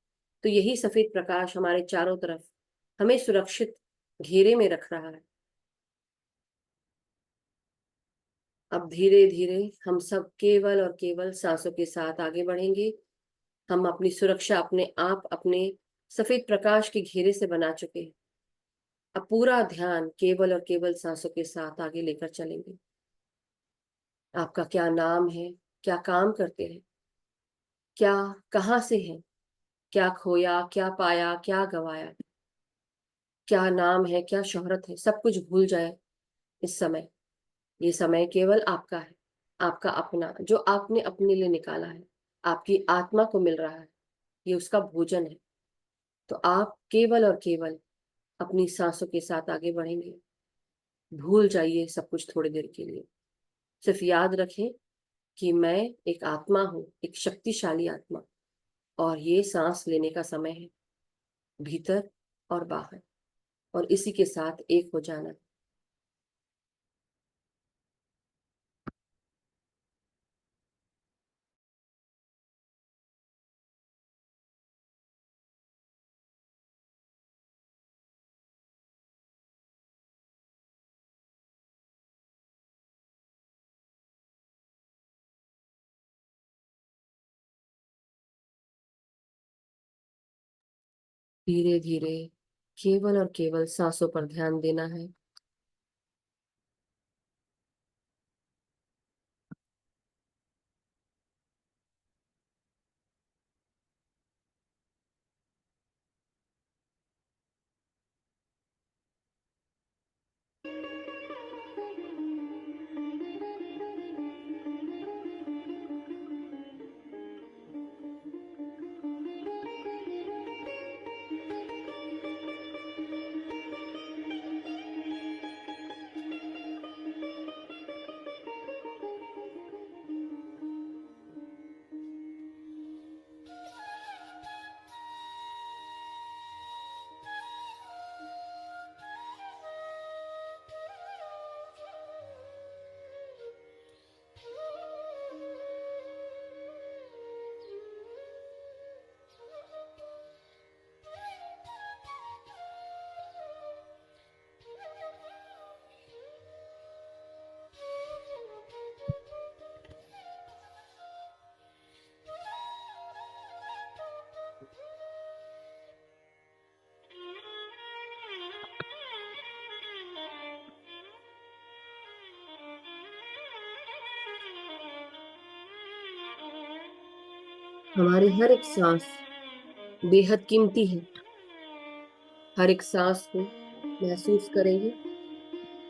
तो यही सफेद प्रकाश हमारे चारों तरफ हमें सुरक्षित घेरे में रख रहा है। अब धीरे धीरे हम सब केवल और केवल सांसों के साथ आगे बढ़ेंगे। हम अपनी सुरक्षा अपने आप अपने सफेद प्रकाश के घेरे से बना चुके हैं। अब पूरा ध्यान केवल और केवल सांसों के साथ आगे लेकर चलेंगे। आपका क्या नाम है, क्या काम करते हैं, क्या, कहाँ से हैं, क्या खोया, क्या पाया, क्या गवाया, क्या नाम है, क्या शोहरत है, सब कुछ भूल जाए इस समय। ये समय केवल आपका है, आपका अपना, जो आपने अपने लिए निकाला है, आपकी आत्मा को मिल रहा है, ये उसका भोजन है। तो आप केवल और केवल अपनी सांसों के साथ आगे बढ़ेंगे। भूल जाइए सब कुछ थोड़ी देर के लिए। सिर्फ याद रखें कि मैं एक आत्मा हूं, एक शक्तिशाली आत्मा, और ये सांस लेने का समय है, भीतर और बाहर, और इसी के साथ एक हो जाना। धीरे धीरे केवल और केवल सांसों पर ध्यान देना है। हमारी हर एक सांस बेहद कीमती है। हर एक सांस को महसूस करेंगे,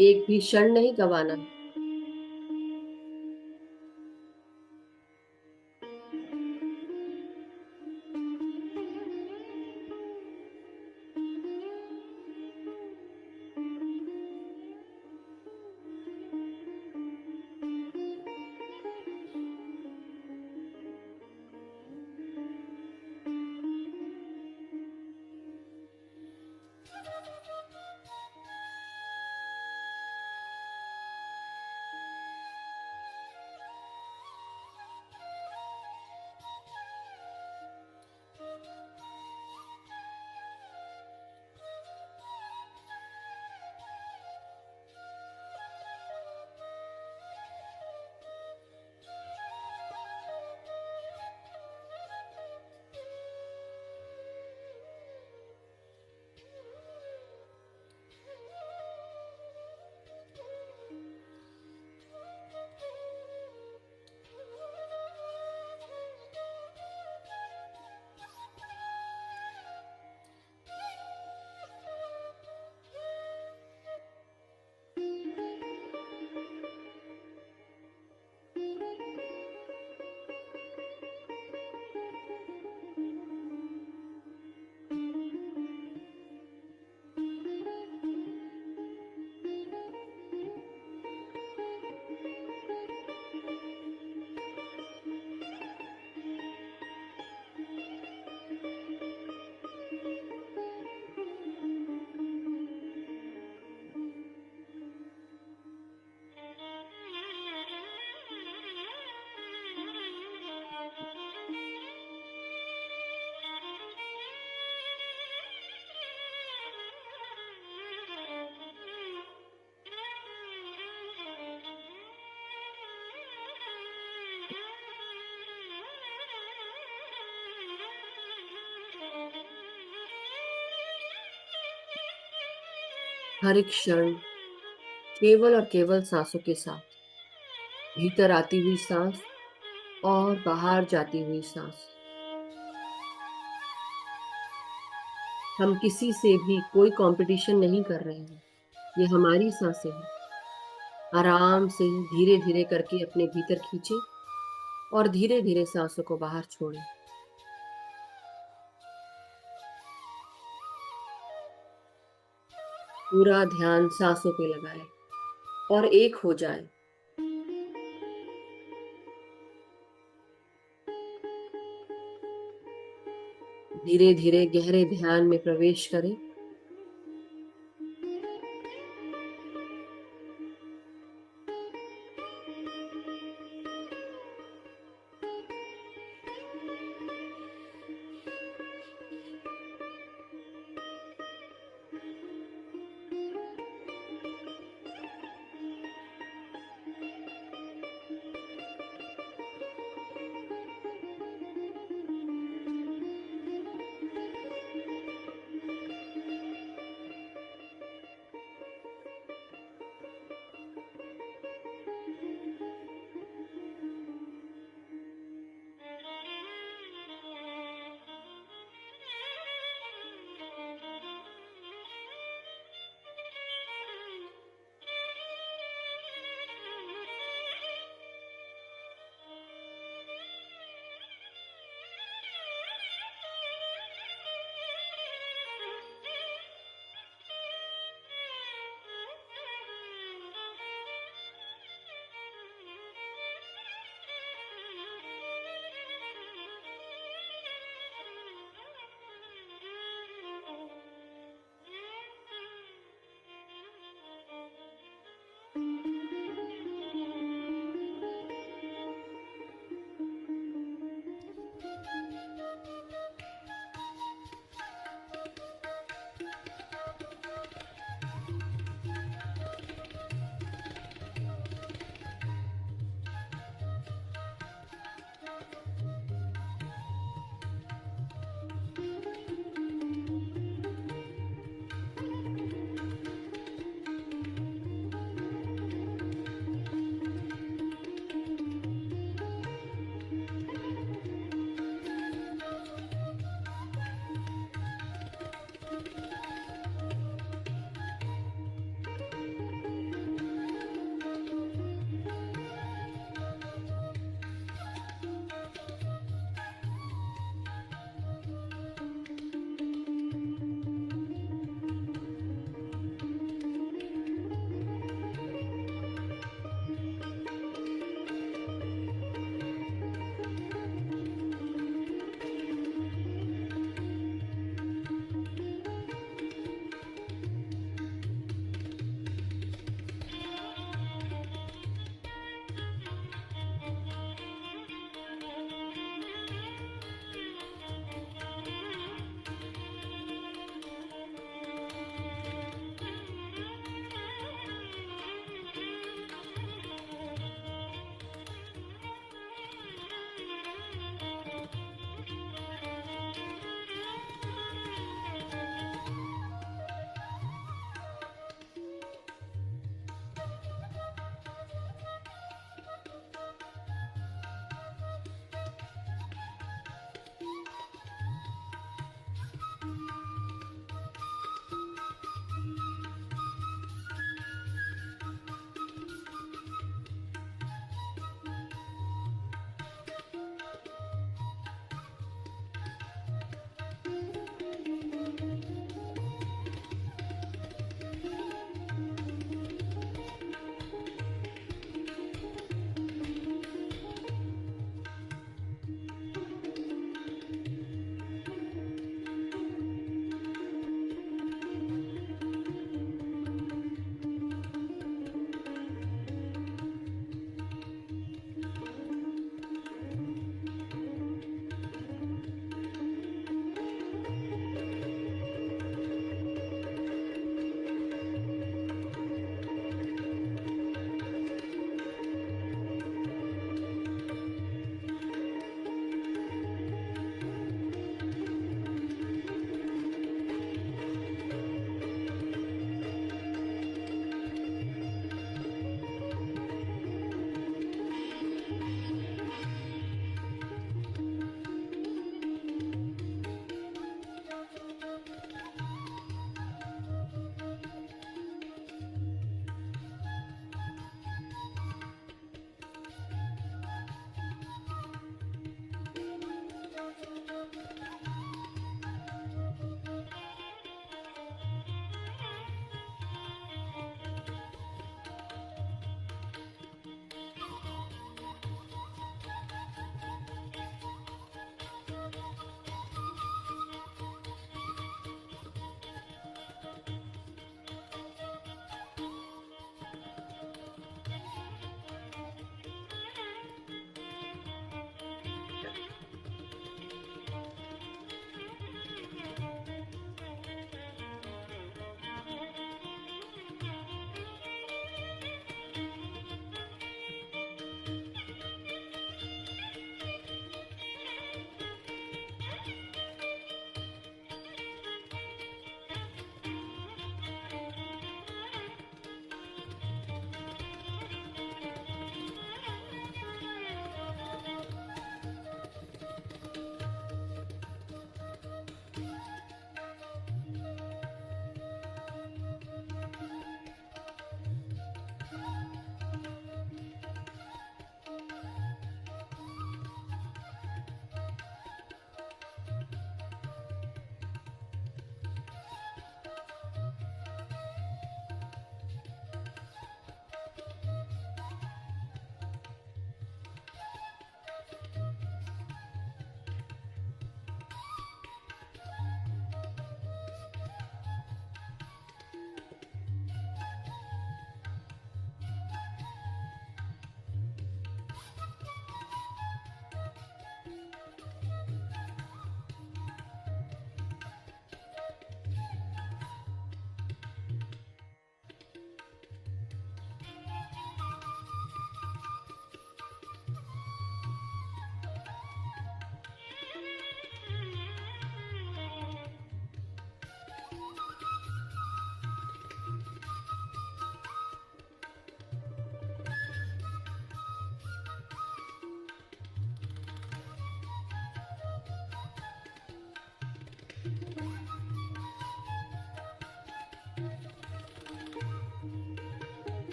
एक भी क्षण नहीं गंवाना है। हर एक क्षण केवल और केवल सांसों के साथ, भीतर आती हुई सांस और बाहर जाती हुई सांस। हम किसी से भी कोई कंपटीशन नहीं कर रहे हैं, ये हमारी सांसें हैं। आराम से धीरे धीरे करके अपने भीतर खींचे और धीरे धीरे सांसों को बाहर छोड़ें। पूरा ध्यान सांसों पे लगाएं और एक हो जाए। धीरे धीरे गहरे ध्यान में प्रवेश करें।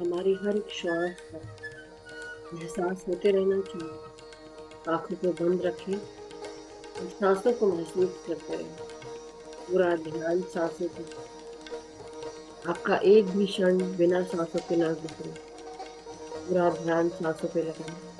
हमारी हर एक श्वास का एहसास होते रहना चाहिए। आंखों को बंद रखें और सांसों को महसूस करते रहें। पूरा ध्यान सांसों पे। आपका एक भी क्षण बिना सांसों के ना गुजरे। पूरा ध्यान सांसों पे लगाएं।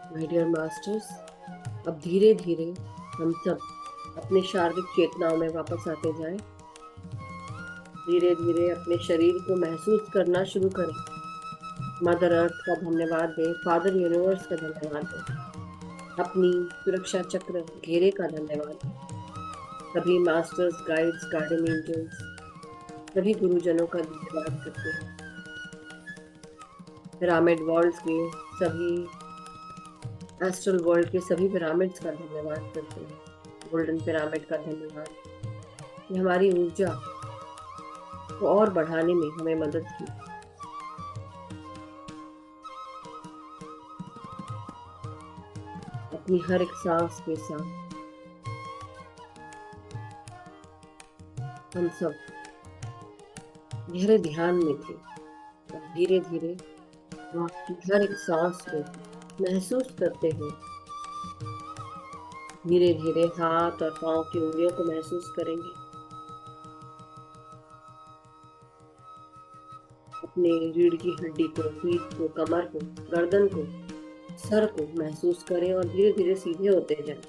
माय डियर मास्टर्स, अब धीरे धीरे हम सब अपने शारीरिक चेतनाओं में वापस आते जाएं। धीरे धीरे अपने शरीर को महसूस करना शुरू करें। मदर अर्थ का धन्यवाद दें, फादर यूनिवर्स का धन्यवाद दें, अपनी सुरक्षा चक्र घेरे का धन्यवाद दें, सभी मास्टर्स, गाइड्स, गार्डियन एंजल्स, सभी गुरुजनों का धन्यवाद करते हैं। पिरामिड वर्ल्ड्स के सभी, एस्ट्रल वर्ल्ड के सभी पिरामिड्स का धन्यवाद करते हैं। गोल्डन पिरामिड का धन्यवाद, ये हमारी ऊर्जा को और बढ़ाने में हमें मदद की। अपनी हर एक सांस के साथ हम सब गहरे ध्यान में थे और धीरे धीरे आपकी हर एक सांस को महसूस करते हुए धीरे धीरे हाथ और पांव की उंगलियों को महसूस करेंगे। अपने रीढ़ की हड्डी को, पीठ को, कमर को, गर्दन को, सर को महसूस करें और धीरे धीरे सीधे होते जाएं।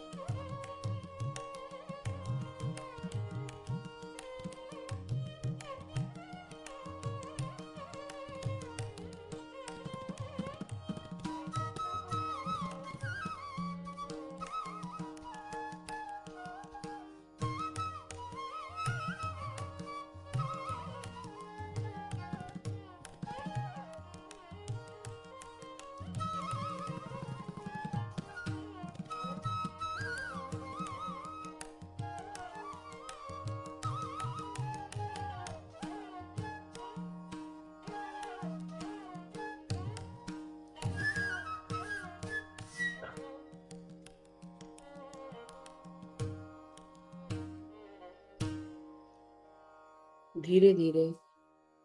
धीरे धीरे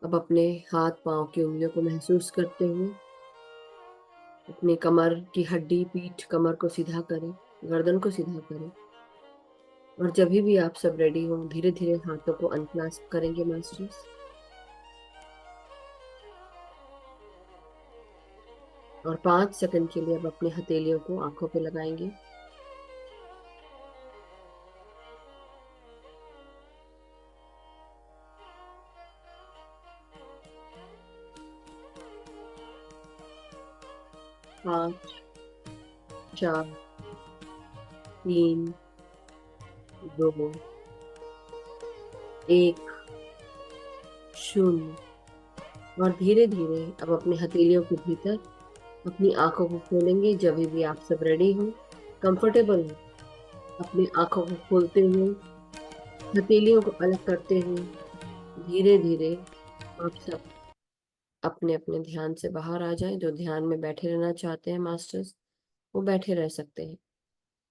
अब अपने हाथ पांव की उंगलियों को महसूस करते हुए अपने कमर की हड्डी, पीठ, कमर को सीधा करें, गर्दन को सीधा करें और जब भी आप सब रेडी हो धीरे धीरे हाथों को अनक्लास्प करेंगे मास्टर्स। और 5 सेकंड के लिए अब अपने हथेलियों को आंखों पे लगाएंगे। पाँच, 4, 3, 2, 1, 0। और धीरे धीरे अब अपने हथेलियों के भीतर अपनी आंखों को खोलेंगे। जब भी आप सब रेडी हो, कंफर्टेबल हो, अपनी आंखों को खोलते हुए हथेलियों को अलग करते हुए धीरे धीरे आप सब अपने अपने ध्यान से बाहर आ जाएं। जो ध्यान में बैठे रहना चाहते हैं मास्टर्स, वो बैठे रह सकते हैं।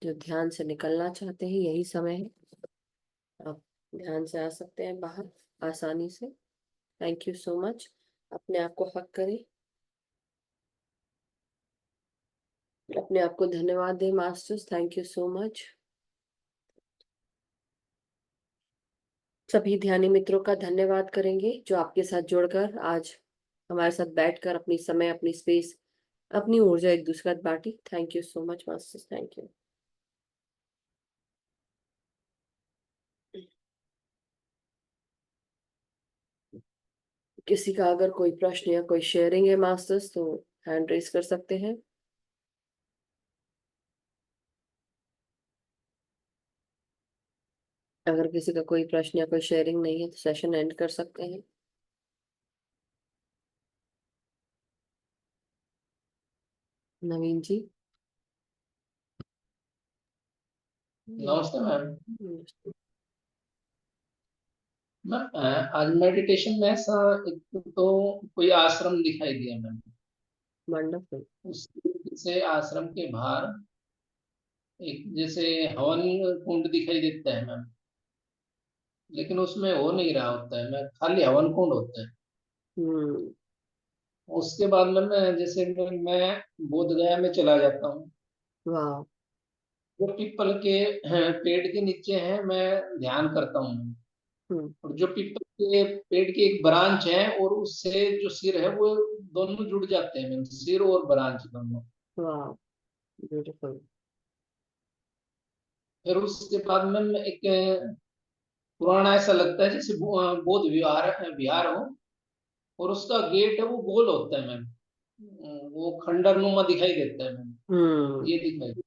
जो ध्यान से निकलना चाहते हैं, यही समय है, आप ध्यान से आ सकते हैं बाहर आसानी से। Thank you so much. अपने आप को हक करें, अपने आप को धन्यवाद दें masters. Thank you so much. सभी ध्यानी मित्रों का धन्यवाद करेंगे जो आपके साथ जुड़कर आज हमारे साथ बैठकर अपनी समय, अपनी स्पेस, अपनी ऊर्जा एक दूसरे के साथ बांटी। Thank you so much masters, thank you. किसी का अगर कोई प्रश्न या कोई शेयरिंग है मास्टर्स तो हैंड रेस कर सकते हैं। अगर किसी का कोई प्रश्न या कोई शेयरिंग नहीं है तो सेशन एंड कर सकते हैं। नवीन जी। नमस्ते मैम। नमस्ते। मैम आज मेडिटेशन में ऐसा एक तो कोई आश्रम दिखाई दिया मैम। वंडरफुल। उससे आश्रम के बाहर एक जैसे हवन कुंड दिखाई देता है मैम, लेकिन उसमें हो नहीं रहा होता है मैम, खाली हवन कुंड होता है। हम्म। उसके बाद में मैं जैसे मैं बोध गया में चला जाता हूँ, वाह। जो पीपल के पेड़ के नीचे है मैं ध्यान करता हूँ। हम्म। और जो पीपल के पेड़ की एक ब्रांच है और उससे जो सिर है वो दोनों जुड़ जाते हैं मैम, सिर और ब्रांच दोनों। वाह। ब्यूटीफुल। फिर उसके बाद मैम एक पुराना ऐसा लगता है जैसे बौद्ध विहार विहार हो, और उसका गेट है वो गोल होता है मैम। वो खंडर नुमा दिखाई देता है मैम। ये दिखाई।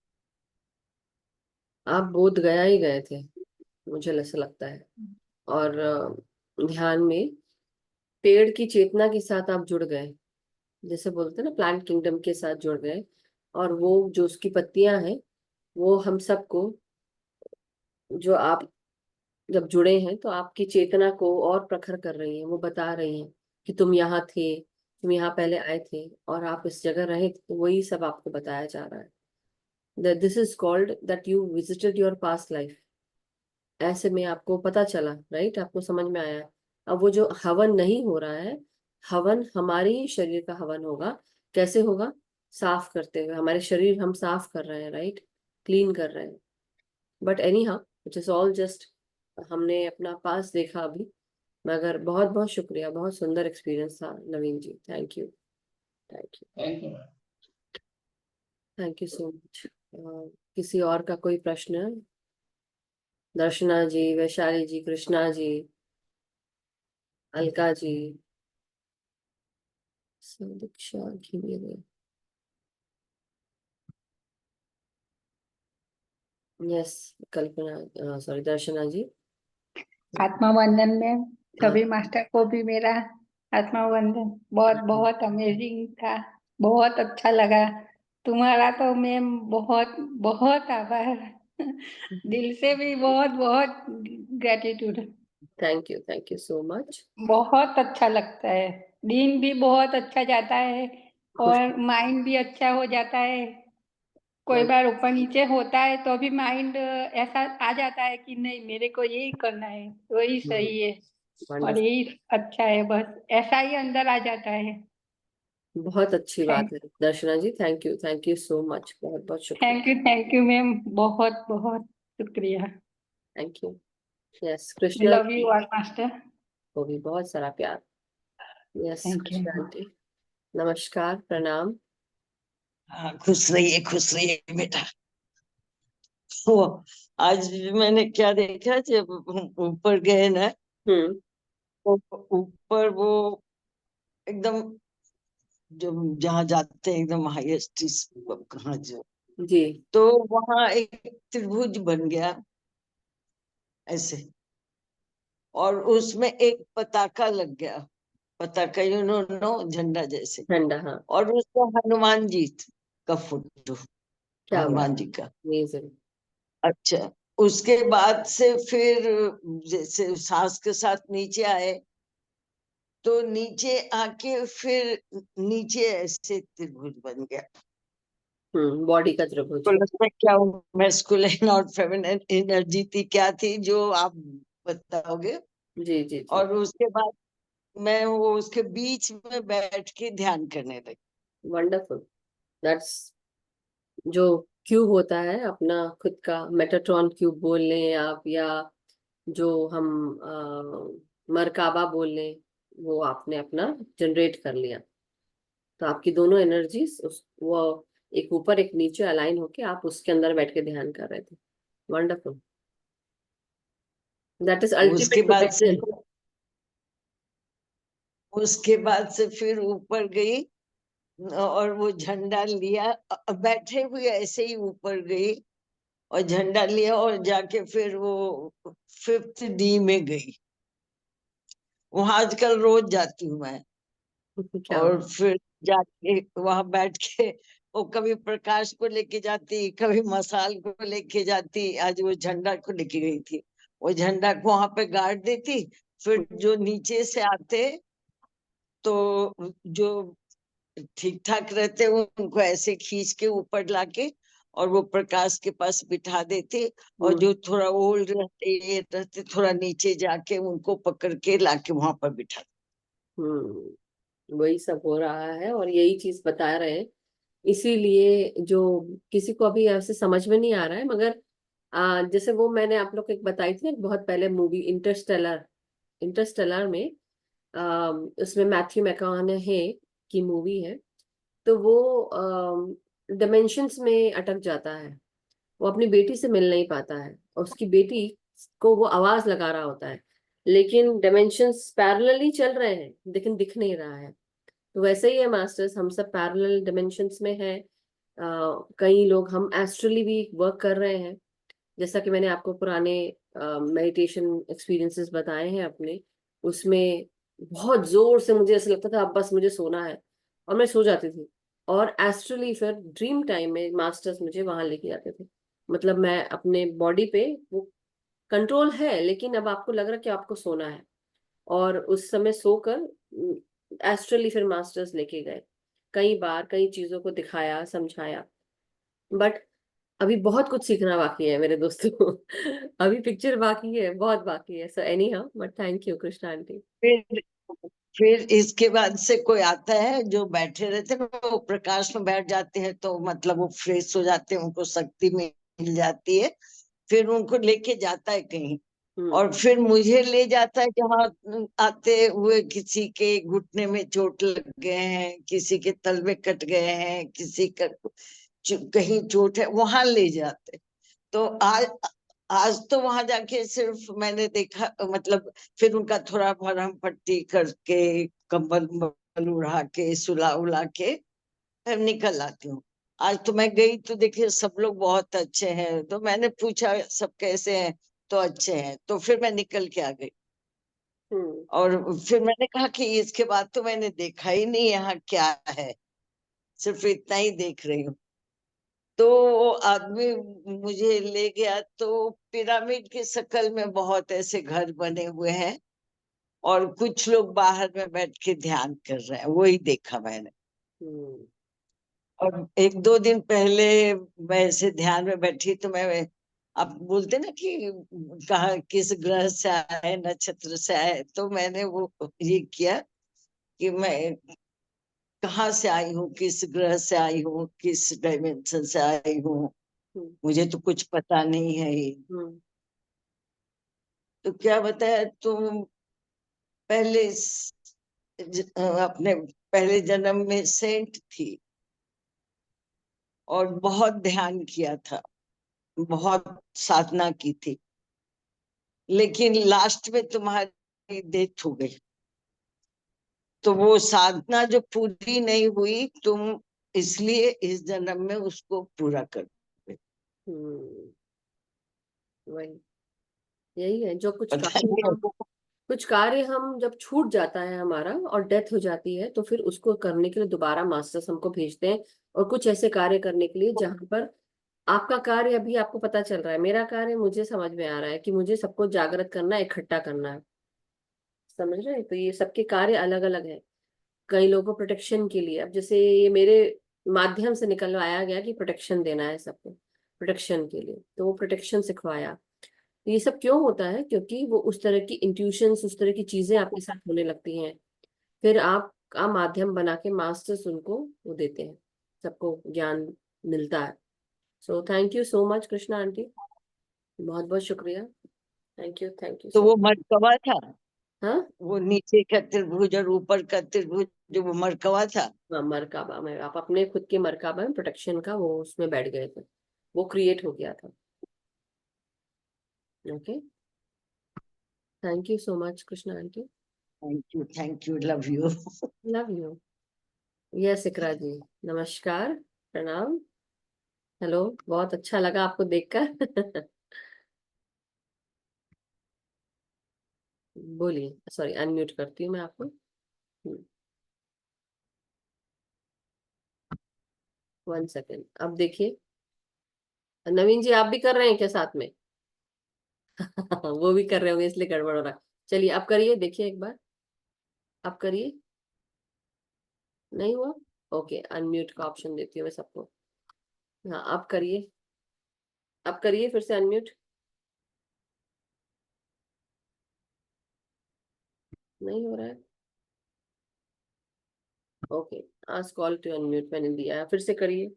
आप बोध गया ही गए थे, मुझे ऐसा लगता है। और ध्यान में पेड़ की चेतना के साथ आप जुड़ गए, जैसे बोलते हैं ना, प्लांट किंगडम के साथ जुड़ गए। और वो जो उसकी पत्तियां हैं, वो हम सबको, जो आप जब जुड़े हैं तो आपकी चेतना को और प्रखर कर रही हैं। वो बता रही हैं कि तुम यहाँ थे, तुम यहाँ पहले आए थे और आप इस जगह रहे थे। तो वही सब आपको बताया जा रहा है। This is called that you visited your past life. ऐसे में आपको पता चला, राइट, आपको समझ में आया। अब वो जो हवन नहीं हो रहा है, हवन हमारे ही शरीर का हवन होगा। कैसे होगा? साफ करते हुए। हमारे शरीर हम साफ कर रहे हैं, राइट, क्लीन कर रहे हैं। But any how, it is all just, हमने अपना पास देखा अभी। मगर बहुत बहुत शुक्रिया, बहुत सुंदर एक्सपीरियंस था Naveen ji. Thank you, thank you, thank you ma'am. Thank you so much. किसी और का कोई प्रश्न है? दर्शना जी, वैशाली जी, कृष्णा जी, अलका जी, दीक्षा की मेरे, यस, कल्पना, सॉरी, दर्शना जी। आत्मा वंदन में हाँ, सभी मास्टर को भी मेरा आत्मा वंदन। बहुत बहुत अमेजिंग था, बहुत अच्छा लगा। तुम्हारा तो मैम बहुत बहुत आभार। दिल से भी बहुत बहुत gratitude. Thank you so much. बहुत अच्छा लगता है, दिन भी बहुत अच्छा जाता है खुश। और माइंड भी अच्छा हो जाता है। कोई बार ऊपर नीचे होता है तो भी माइंड ऐसा आ जाता है कि नहीं, मेरे को यही करना है, वही सही है और वंडरफुल, यही अच्छा है, बस ऐसा ही अंदर आ जाता है। बहुत अच्छी बात थैंक है दर्शना जी। थैंक यू सो मच, बहुत बहुत शुक्रिया। थैंक यू मैम, बहुत बहुत शुक्रिया। Thank you. Yes, Krishna love you all master. को भी बहुत सारा प्यार। Yes, thank you. Krishna aunty, नमस्कार, प्रणाम। हाँ, खुश रहिए बेटा। वो आज मैंने क्या देखा, जब हम ऊपर गए ना, हम्म। तो ऊपर वो एकदम, जो जहाँ जाते हैं एकदम हाईएस्ट, कहाँ जो, जी। तो वहां एक त्रिभुज बन गया ऐसे, और उसमें एक पताका लग गया। पताका, यू नो, झंडा जैसे। ठंडा, हाँ। और उसमें हनुमान जी का फोटो, क्या बात, हनुमान जी का। अमेजिंग। अच्छा, उसके बाद से फिर जैसे सांस के साथ नीचे आए, तो नीचे आके फिर नीचे ऐसे त्रिभुज बन गया। बॉडी का त्रिभुज। तो लगता है क्या मैस्कुलिन और फेमिनिन एनर्जी थी, क्या थी, जो आप बताओगे। जी जी जी। और उसके बाद मैं वो उसके बीच में बैठ के ध्यान करने लगी। वंडरफुल। दैट्स जो क्यूब होता है, अपना खुद का मेटाट्रॉन क्यूब बोल लें आप, या जो हम मरकाबा बोल लें, वो आपने अपना जनरेट कर लिया। तो आपकी दोनों एनर्जीज उस वो एक ऊपर एक नीचे अलाइन होके आप उसके अंदर बैठ के ध्यान कर रहे थे। वंडरफुल। दैट इज उसके अल्टीमेट बाद से प्रोटेक्शन। उसके बाद से फिर ऊपर गई, और वो झंडा लिया, बैठे हुए ऐसे ही ऊपर गई और झंडा लिया, और जाके फिर वो 5th D में गई। वहां आजकल रोज जाती हूँ मैं। क्या और फिर जाके वहां बैठ के वो कभी प्रकाश को लेके जाती, कभी मसाल को लेके जाती। आज वो झंडा को लेके गई थी, वो झंडा को वहां पे गाड़ देती। फिर जो नीचे से आते, तो जो ठीक ठाक रहते उनको ऐसे खींच के ऊपर लाके और वो प्रकाश के पास बिठा देते। और जो थोड़ा ओल्ड रहते, ये रहते, थोड़ा नीचे जाके उनको पकड़ के लाके वहां पर बिठा। वही सब हो रहा है और यही चीज बता रहे हैं। इसीलिए जो किसी को अभी ऐसे समझ में नहीं आ रहा है, मगर जैसे वो मैंने आप लोग को एक बताई थी ना, बहुत पहले मूवी इंटरस्टेलर। इंटरस्टेलर में उसमें मैथ्यू मैककॉनहे की मूवी है। तो वो डिमेंशंस में अटक जाता है, वो अपनी बेटी से मिल नहीं पाता है, और उसकी बेटी को वो आवाज लगा रहा होता है, लेकिन डिमेंशंस पैरेलली चल रहे हैं लेकिन दिख नहीं रहा है। तो वैसे ही है मास्टर्स, हम सब पैरेलल डिमेंशंस में हैं। कई लोग हम एस्ट्रली भी वर्क कर रहे हैं, जैसा कि मैंने आपको पुराने मेडिटेशन एक्सपीरियंसेस बताए हैं अपने, उसमें बहुत जोर से मुझे ऐसा लगता था अब बस मुझे सोना है, और मैं सो जाती थी। और एस्ट्रली फिर ड्रीम टाइम में मास्टर्स मुझे वहां लेके जाते थे। मतलब मैं अपने बॉडी पे, वो कंट्रोल है लेकिन अब आपको लग रहा है कि आपको सोना है, और उस समय सोकर एस्ट्रली फिर मास्टर्स लेके गए, कई बार कई चीजों को दिखाया समझाया। बट अभी बहुत कुछ सीखना बाकी है मेरे दोस्तों। अभी पिक्चर बाकी है, बहुत बाकी है। So any how, but thank you Krishna aunty. फिर फिर इसके बाद से कोई आता है जो बैठे रहते हैं, वो प्रकाश में बैठ जाते हैं, तो मतलब वो फ्रेश हो जाते हैं, उनको शक्ति मिल जाती है। फिर उनको लेके जाता है कहीं, और फिर मुझे ले जाता है जहाँ आते हुए किसी के घुटने में चोट लग गए हैं, किसी के तलवे कट गए हैं, किसी का कहीं चोट है, वहां ले जाते। तो आज तो वहां जाके सिर्फ मैंने देखा, मतलब फिर उनका थोड़ा मरहम पट्टी करके, कंबल उम्बल उड़ा के, सुला उला के फिर निकल आती हूँ। आज तो मैं गई तो देखिए सब लोग बहुत अच्छे हैं, तो मैंने पूछा सब कैसे हैं, तो अच्छे हैं, तो फिर मैं निकल के आ गई। और फिर मैंने कहा कि इसके बाद तो मैंने देखा ही नहीं यहाँ क्या है, सिर्फ इतना ही देख रही हूँ। तो वो आदमी मुझे ले गया, तो पिरामिड की शक्ल में बहुत ऐसे घर बने हुए हैं, और कुछ लोग बाहर में बैठ के ध्यान कर रहे हैं, वही देखा मैंने। और एक दो दिन पहले मैं ऐसे ध्यान में बैठी, तो मैं, आप बोलते ना कि कहा किस ग्रह से आए, नक्षत्र से आए, तो मैंने वो ये किया कि मैं कहाँ से आई हूँ, किस ग्रह से आई हूँ, किस डायमेंशन से आई हूँ, मुझे तो कुछ पता नहीं है ये। तो क्या बताया तुम, पहले अपने पहले जन्म में सेंट थी, और बहुत ध्यान किया था, बहुत साधना की थी, लेकिन लास्ट में तुम्हारी डेथ हो गई। तो वो साधना जो पूरी नहीं हुई, तुम इसलिए इस जन्म में उसको पूरा कर दोगे। वही, यही है जो पता नहीं। कुछ कार्य हम जब छूट जाता है हमारा और डेथ हो जाती है, तो फिर उसको करने के लिए दोबारा मास्टर्स हमको भेजते हैं, और कुछ ऐसे कार्य करने के लिए जहां पर आपका कार्य, अभी आपको पता चल रहा है, मेरा कार्य मुझे समझ में आ रहा है कि मुझे सबको जागृत करना है, इकट्ठा करना है। समझ रहे हैं? तो ये सबके कार्य अलग अलग है। कई लोगों को प्रोटेक्शन के लिए, अब जैसे ये मेरे माध्यम से निकलवाया गया कि प्रोटेक्शन देना है सबको, प्रोटेक्शन के लिए, तो वो प्रोटेक्शन सिखवाया। तो ये सब क्यों होता है? क्योंकि वो उस तरह की इंट्यूशंस, उस तरह की चीजें आपके साथ होने लगती हैं, फिर आप का माध्यम बना के मास्टर्स उनको वो देते हैं, सबको ज्ञान मिलता है। So thank you so much Krishna aunty, बहुत बहुत शुक्रिया। थैंक यू तो सो वो मच। मरकवा था, हाँ वो नीचे का त्रिभुज और ऊपर का त्रिभुज, जो वो मरकवा था। हाँ, मरकाबा में आप अपने खुद के मरकाबा में प्रोटेक्शन का वो उसमें बैठ गए थे, वो क्रिएट हो गया था। Okay, thank you so much Krishna aunty. Thank you, love you. Love you. Yes Iqra ji, नमस्कार, प्रणाम, हेलो, बहुत अच्छा लगा आपको देखकर। बोलिए, सॉरी अनम्यूट करती हूँ मैं आपको। 1 सेकेंड, अब देखिए, नवीन जी आप भी कर रहे हैं क्या साथ में? वो भी कर रहे होंगे इसलिए गड़बड़ हो रहा है। चलिए आप करिए, देखिए एक बार, आप करिए। नहीं हुआ? ओके, अनम्यूट का ऑप्शन देती हूँ मैं सबको। हाँ आप करिए, आप करिए फिर से अनम्यूट। नहीं हो रहा है? Okay, ask call to unmute मैंने दिया है, फिर से करिए।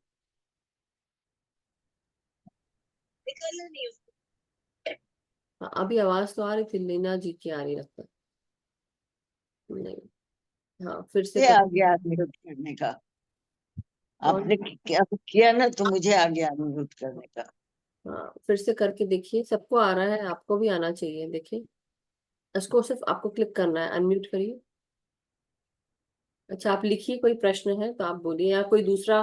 हाँ अभी आवाज तो आ रही थी, लीना जी की आ रही लगता है। नहीं, हाँ फिर से ये कर। आ गया म्यूट करने का। आपने किया ना, तो मुझे आ गया अनम्यूट करने का। हाँ, फिर से करके देखिए, सबको आ रहा है, आपको भी आना चाहिए। देखिए, इसको सिर्फ आपको क्लिक करना है, अनम्यूट करिए। अच्छा, आप लिखिए, कोई प्रश्न है तो आप बोलिए, या कोई दूसरा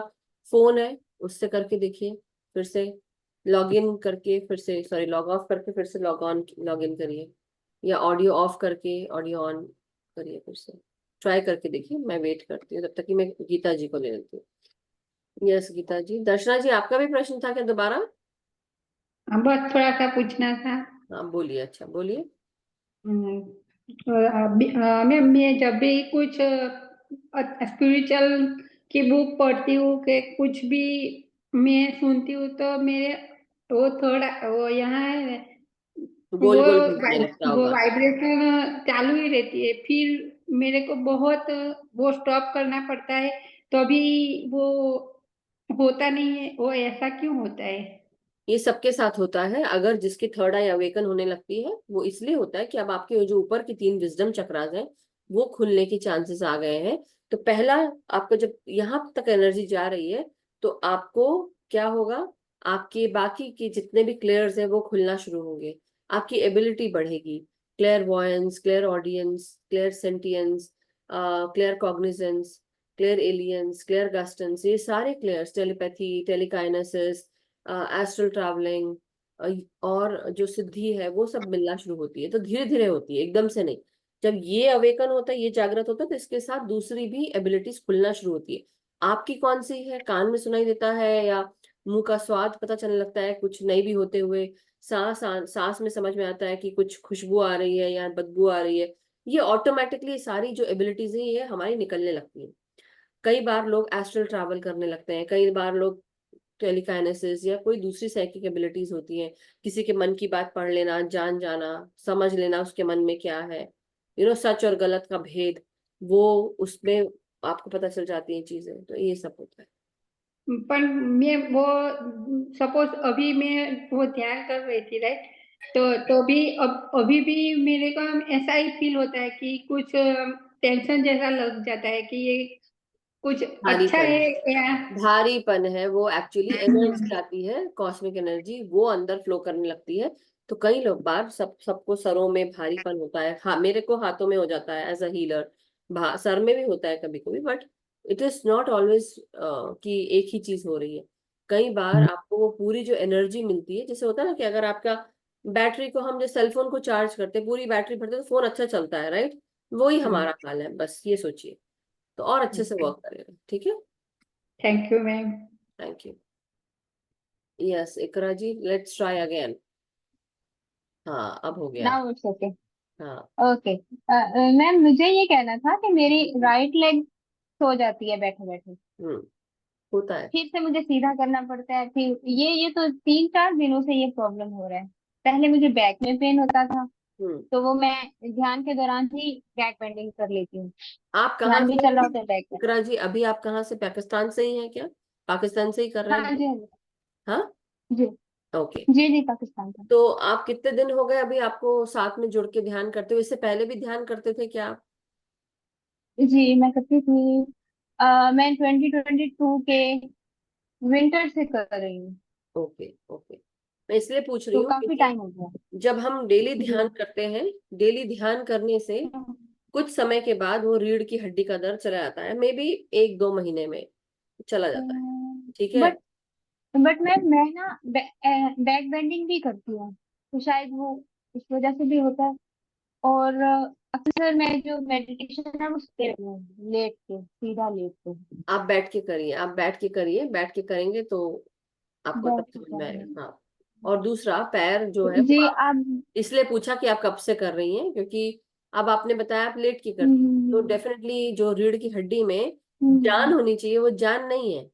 फोन है उससे करके देखिए। फिर से लॉग इन करके, फिर से सॉरी लॉग ऑफ करके, फिर से लॉग इन करिए, या ऑडियो ऑफ करके ऑडियो ऑन करिए। फिर से ट्राई करके देखिए, मैं वेट करती हूँ तब तक कि मैं गीता जी को ले लेती हूँ। यस गीता जी। दर्शना जी, आपका भी प्रश्न था क्या दोबारा? हाँ, बस थोड़ा सा पूछना था। हाँ बोलिए, अच्छा बोलिए। मैम, मैं जब भी कुछ स्पिरिचुअल की बुक पढ़ती हूँ कि कुछ भी मैं सुनती हूँ, तो मेरे वो थोड़ा वो यहाँ है, गोल वो गोल घूमने लगता वो होगा। वाइब्रेशन चालू ही रहती है, फिर मेरे को बहुत वो स्टॉप करना पड़ता है, तो अभी वो होता नहीं है। वो ऐसा क्यों होता है? ये सबके साथ होता है। अगर जिसकी थर्ड आई अवेकन होने लगती है, वो इसलिए होता है कि अब आपके जो ऊपर की 3 विजडम चक्रास हैं वो खुलने की चांसेस आ गए हैं। तो पहला, आपको जब यहाँ तक एनर्जी जा रही है तो आपको क्या होगा, आपके बाकी के जितने भी क्लेयर्स हैं वो खुलना शुरू होंगे, आपकी एबिलिटी बढ़ेगी। Clairvoyance, clairaudience, clairsentience, claircognizance, clairalience, clairgustance, ये सारे clairs, telepathy, telekinesis, astral travelling और जो सिद्धि है, वो सब मिलना शुरू होती है। तो धीरे धीरे होती है, एकदम से नहीं। जब ये अवेकन होता है, ये जागृत होता है, तो इसके साथ दूसरी भी एबिलिटीज खुलना शुरू होती है। आपकी कौन सी है? कान में सुनाई देता है, या मुंह का स्वाद पता चलने लगता है कुछ नहीं भी होते हुए, सांस में समझ में आता है कि कुछ खुशबू आ रही है या बदबू आ रही है। ये ऑटोमेटिकली सारी जो एबिलिटीज है ये हमारी निकलने लगती है। कई बार लोग एस्ट्रल ट्रैवल करने लगते हैं, कई बार लोग टेलीकाइनेसिस या कोई दूसरी साइकिक एबिलिटीज होती हैं, किसी के मन की बात पढ़ लेना, जान जाना, समझ लेना उसके मन में क्या है, सच और गलत का भेद, वो उसमें आपको पता चल जाती हैं चीजें। तो ये सब होता है। पर मैं वो सपोज अभी मैं वो ध्यान कर रही थी, राइट? तो भी अभी भी मेरे को ऐसा ही फील होता है कि कुछ टेंशन जैसा लग जाता है कि ये कुछ अच्छा भारीपन, है या भारीपन है वो, एक्चुअली एनर्जी आती है, कॉस्मिक एनर्जी, वो अंदर फ्लो करने लगती है। तो कई लोग बार सबको सरों में भारीपन होता है। हाँ, मेरे को हाथों में हो जाता है एज अ हीलर, सर में भी होता है कभी कभी, but it is not always कि एक ही चीज हो रही है। कई बार आपको वो पूरी जो एनर्जी मिलती है, जैसे होता है ना कि अगर आपका बैटरी को, हम जो सेल फोन को चार्ज करते हैं, पूरी बैटरी भरते हैं तो फोन अच्छा चलता है, राइट? वही हमारा हाल है, बस ये सोचिए, तो और अच्छे से वर्क करेगा। ठीक है, thank you ma'am. Thank you. Yes Iqra ji, let's try again. हाँ, अब हो गया। Now it's okay. हाँ। ओके मैम, मुझे ये कहना था कि मेरी राइट लेग सो जाती है बैठे बैठे, हम्म, होता है। फिर से मुझे सीधा करना पड़ता है, फिर ये तो 3-4 दिनों से ये प्रॉब्लम हो रहा है। पहले मुझे बैक में पेन होता था, हम्म, तो वो मैं ध्यान के दौरान ही बैक बेंडिंग कर लेती हूँ। आप कहाँ ध्यान भी से चल रहा हैं होता है बैक में। इकरा जी? अभी आप कहाँ से, पाकिस्तान से ही हैं क्या? पाकिस्तान से ही कर रहे हाँ हैं? जी, हाँ जी। हाँ, जी ओके। जी जी, पाकिस्तान का। तो आप कितने दिन हो गए अभी आपको साथ में जुड़ के ध्यान करते हुए? इससे पहले भी ध्यान करते थे क्या आप? जी मैं करती थी। मैं 2022 के विंटर से कर रही हूँ, ओके ओके। मैं इसलिए पूछ रही तो हूँ काफी क्योंकि टाइम हो गया। जब हम डेली जी। ध्यान करते हैं, डेली ध्यान करने से कुछ समय के बाद वो रीढ़ की हड्डी का दर्द चला जाता है, मे बी 1-2 महीने में चला जाता है। ठीक है। बट बट मैं ना बैक बेंडिंग भी करती हूँ, तो शायद वो इस वजह से भी होता है। और अक्सर मैं जो मेडिटेशन है वो करती हूँ लेट के, सीधा लेट के आप बैठ के करिए, आप बैठ के करिए, बैठ के करेंगे तो आपको तब बैठ के समझ में करती आएगा। हूँ। हाँ। और दूसरा, पैर जो है वो जी आप, आप। इसलिए पूछा कि आप कब से कर रही हैं, क्योंकि अब आपने बताया आप लेट के करती हैं, तो हम्म डेफिनेटली जो रीढ़ की हड्डी में जान हम्म होनी चाहिए वो जान नहीं है।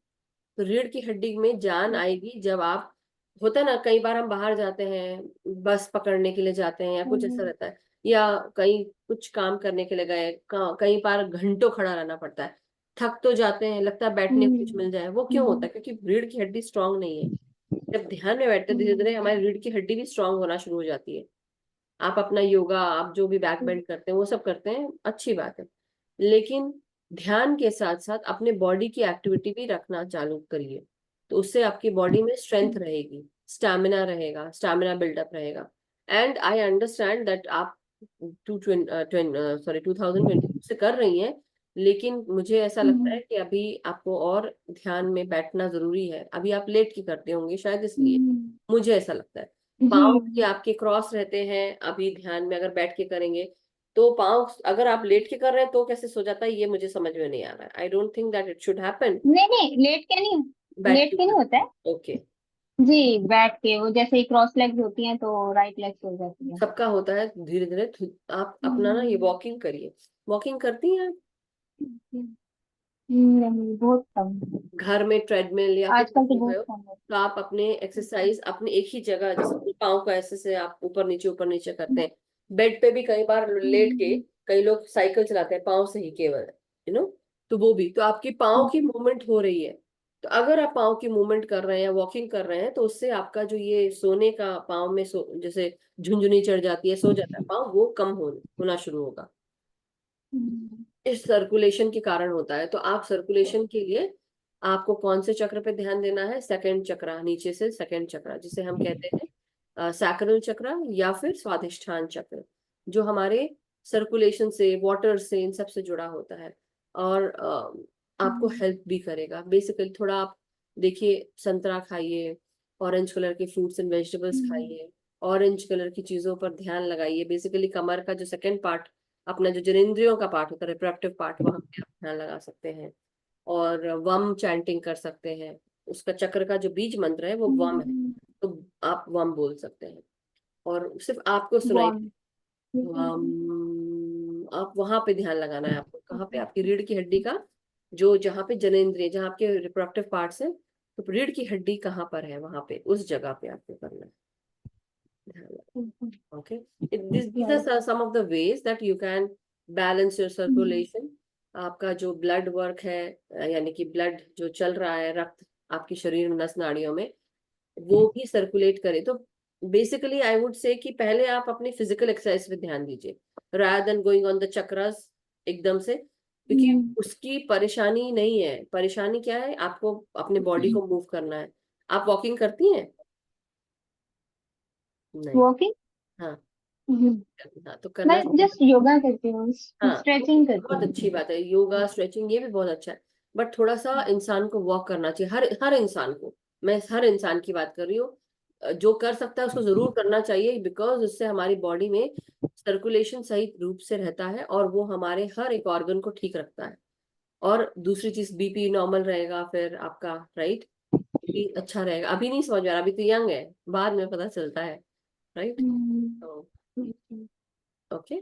तो रीढ़ की हड्डी में जान आएगी जब आप, होता है ना, कई बार हम बाहर जाते हैं, बस पकड़ने के लिए जाते हैं या कुछ ऐसा हम्म रहता है, या कहीं कुछ काम करने के लिए गए, कई बार घंटों खड़ा रहना पड़ता है, थक तो जाते हैं, लगता है बैठने को कुछ हम्म मिल जाए। वो क्यों होता हम्म है? क्योंकि रीढ़ की हड्डी स्ट्रांग नहीं है। जब ध्यान में बैठते धीरे धीरे हम्म हमारी रीढ़ की हड्डी भी स्ट्रांग होना शुरू हो जाती है। आप अपना योगा, आप जो भी बैक बेंड करते हैं वो सब करते हैं, अच्छी बात है, लेकिन ध्यान के साथ साथ अपने बॉडी की एक्टिविटी भी रखना चालू करिए, तो उससे आपकी बॉडी में स्ट्रेंथ रहेगी, स्टैमिना रहेगा, स्टैमिना बिल्डअप रहेगा। एंड आई अंडरस्टैंड दैट आप 2020 से कर रही हैं, लेकिन मुझे ऐसा लगता है कि अभी आपको और ध्यान में बैठना जरूरी है। अभी आप लेट के करते होंगे शायद, इसलिए मुझे ऐसा लगता है। पाँव भी जी आपके क्रॉस रहते हैं, अभी ध्यान में अगर बैठ के करेंगे तो पाँव, अगर आप लेट के कर रहे हैं तो कैसे सो जाता है, ये मुझे समझ में नहीं आ रहा है। I don't think that it should happen. नहीं नहीं, लेट के नहीं, बैठ लेट के के नहीं होता है ओके। जी। बैठ के वो जैसे ही क्रॉस लेग्स होती हैं तो राइट लेग्स हो जाती है। सबका होता है, धीरे धीरे आप अपना ना ये वॉकिंग करिए। वॉकिंग करती हैं आप? नहीं, बहुत कम। घर में ट्रेडमिल या कुछ आजकल तो कर रहे बहुत हो कम है। तो आप अपने एक्सरसाइज अपने एक ही जगह, जैसे पाँव को ऐसे से आप ऊपर नीचे करते हैं, बेड पे भी कई बार लेट के कई लोग साइकिल चलाते हैं पाँव से ही केवल, तो वो भी, तो आपकी पाँव की मूवमेंट हो रही है। तो अगर आप पाँव की मूवमेंट कर रहे हैं या वॉकिंग कर रहे हैं तो उससे आपका जो ये सोने का पाँव में जैसे झुंझुनी चढ़ जाती है, सो जाता है पाँव, वो कम होना शुरू होगा। इस सर्कुलेशन के कारण होता है। तो आप सर्कुलेशन के लिए आपको कौन से चक्र पे ध्यान देना है? सेकंड चक्र, नीचे से सेकंड चक्र, जिसे हम कहते हैं सैक्रल चक्र या फिर स्वादिष्ठान चक्र, जो हमारे सर्कुलेशन से, वाटर से, इन सब से जुड़ा होता है। और आपको हेल्प भी करेगा बेसिकली। थोड़ा आप देखिए, संतरा खाइए, ऑरेंज कलर के फ्रूट्स एंड वेजिटेबल्स खाइए, ऑरेंज कलर की चीजों पर ध्यान लगाइए। बेसिकली कमर का जो सेकंड पार्ट, अपना जो जननेंद्रियों का पार्ट होता है, रिप्रोडक्टिव पार्ट, वहां पे आप ध्यान लगा सकते हैं। और वम चैंटिंग कर सकते हैं। उसका चक्र का जो बीज मंत्र है वो वम है, तो आप वम बोल सकते हैं। और सिर्फ आपको सुनाई, बॉन्ड। वम, आप वहां पे ध्यान लगाना है आपको। कहाँ पे? आपकी रीढ़ की हड्डी का जो, जहाँ पे जननेंद्रिय, जहाँ आपके रिप्रोडक्टिव पार्ट्स है, तो रीढ़ की हड्डी कहाँ पर है, वहां पे, उस जगह पे आपको करना है ध्यान। Okay, these are some of the ways that you can balance your circulation. आपका जो ब्लड वर्क है, यानी कि ब्लड जो चल रहा है, रक्त आपके शरीर में नस नाड़ियों में, वो भी सर्कुलेट करे। तो बेसिकली आई वुड से कि पहले आप अपनी फिजिकल एक्सरसाइज पे ध्यान दीजिए, rather than going on the chakras एकदम से, क्योंकि उसकी परेशानी नहीं है। परेशानी क्या है? आपको अपने बॉडी को मूव करना है। आप वॉकिंग करती हैं? नहीं। वॉकिंग हाँ, हाँ, तो मैं करना। जस्ट योगा करती हूँ, हाँ, स्ट्रेचिंग करती बहुत हूँ। अच्छी बात है, योगा स्ट्रेचिंग ये भी बहुत अच्छा है। बट थोड़ा सा इंसान को वॉक करना चाहिए, हर हर इंसान को। मैं हर इंसान की बात कर रही हूँ, जो कर सकता है उसको जरूर करना चाहिए, बिकॉज उससे हमारी बॉडी में सर्कुलेशन सही रूप से रहता है और वो हमारे हर एक ऑर्गन को ठीक रखता है। और दूसरी चीज, बीपी नॉर्मल रहेगा फिर आपका, राइट? बीपी अच्छा रहेगा। अभी नहीं समझ आ रहा, अभी तो यंग है, बाद में पता चलता है, राइट? तो ओके,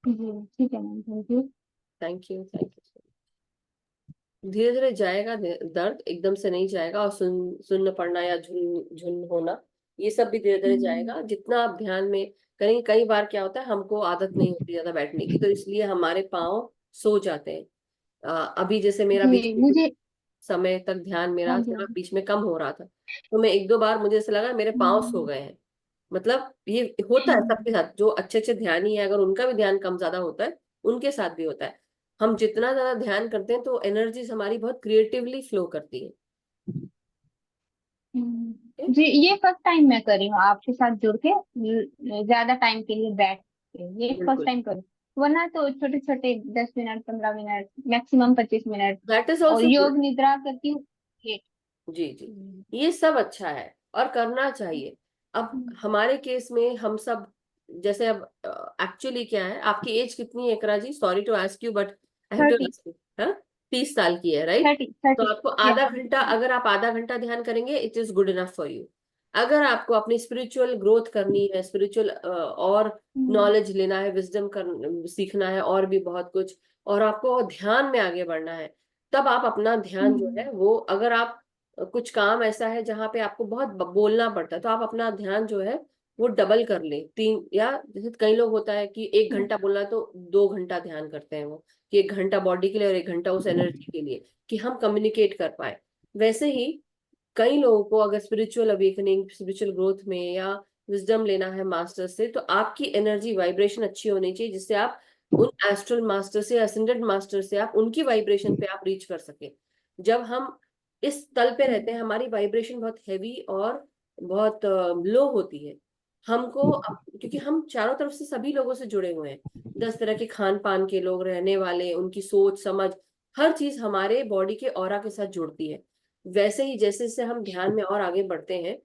जी ठीक है ma'am, thank you. Thank you, thank you. धीरे धीरे जाएगा दर्द, एकदम से नहीं जाएगा। और सुन्न पड़ना या झुन होना, ये सब भी धीरे धीरे जाएगा जितना आप ध्यान में करेंगे। कई बार क्या होता है, हमको आदत नहीं होती ज्यादा बैठने की, तो इसलिए हमारे पाँव सो जाते हैं। अभी जैसे मेरा बीच जी में कुछ मुझे, समय तक ध्यान हाँ मेरा जी थोड़ा बीच में कम हो रहा था, तो मैं एक दो बार मुझे ऐसा लगा मेरे पाँव सो गए हैं। मतलब ये होता है सबके साथ, जो अच्छे अच्छे ध्यानी है, अगर उनका भी ध्यान कम ज्यादा होता है, उनके साथ भी होता है। हम जितना ज्यादा ध्यान करते हैं तो एनर्जीज हमारी बहुत क्रिएटिवली फ्लो करती है। जी ये फर्स्ट टाइम मैं कर रही हूँ आपके साथ जुड़ के, ज्यादा टाइम के लिए बैठ के, ये फर्स्ट बिल्कुल, टाइम कर रही हूँ। वरना तो छोटे छोटे 10 minute, 15 minute, maximum 25 minute. That is और ऑल्सो गुड। योग निद्रा करती हूँ 8। जी जी, ये सब अच्छा है और करना चाहिए। अब हमारे केस में हम सब, जैसे अब एक्चुअली क्या है, आपकी एज कितनी है Iqra ji? Sorry to ask you but I have to 30, ask you. हाँ, 30 साल की है, राइट? 30, तो 30 आपको या। आधा घंटा, अगर आप आधा घंटा ध्यान करेंगे, it is good enough for you. अगर आपको अपनी स्पिरिचुअल ग्रोथ करनी है, स्पिरिचुअल और नॉलेज लेना है, विजडम कर सीखना है, और भी बहुत कुछ, और आपको ध्यान में आगे बढ़ना है, तब आप अपना ध्यान जो है वो, अगर आप कुछ काम ऐसा है जहाँ पे आपको बहुत बोलना पड़ता है, तो आप अपना ध्यान जो है वो डबल कर ले, 3, या जैसे कई लोग होता है कि 1 घंटा बोलना है तो 2 घंटा ध्यान करते हैं वो, कि 1 घंटा बॉडी के लिए और 1 घंटा उस एनर्जी के लिए, कि हम कम्युनिकेट कर पाए। वैसे ही कई लोगों को अगर स्पिरिचुअल अवेकनिंग, स्पिरिचुअल ग्रोथ में या विजडम लेना है मास्टर से, तो आपकी एनर्जी वाइब्रेशन अच्छी होनी चाहिए, जिससे आप उन एस्ट्रल मास्टर से, असेंडेड मास्टर से आप उनकी वाइब्रेशन पे आप रीच कर सके। जब हम इस तल पे रहते हैं, हमारी वाइब्रेशन बहुत हैवी और बहुत लो होती है। हमको क्योंकि हम चारों तरफ से सभी लोगों से जुड़े हुए हैं, 10 तरह के खान पान के लोग, रहने वाले, उनकी सोच समझ, हर चीज हमारे बॉडी के ऑरा के साथ जुड़ती है। वैसे ही जैसे जैसे हम ध्यान में और आगे बढ़ते हैं,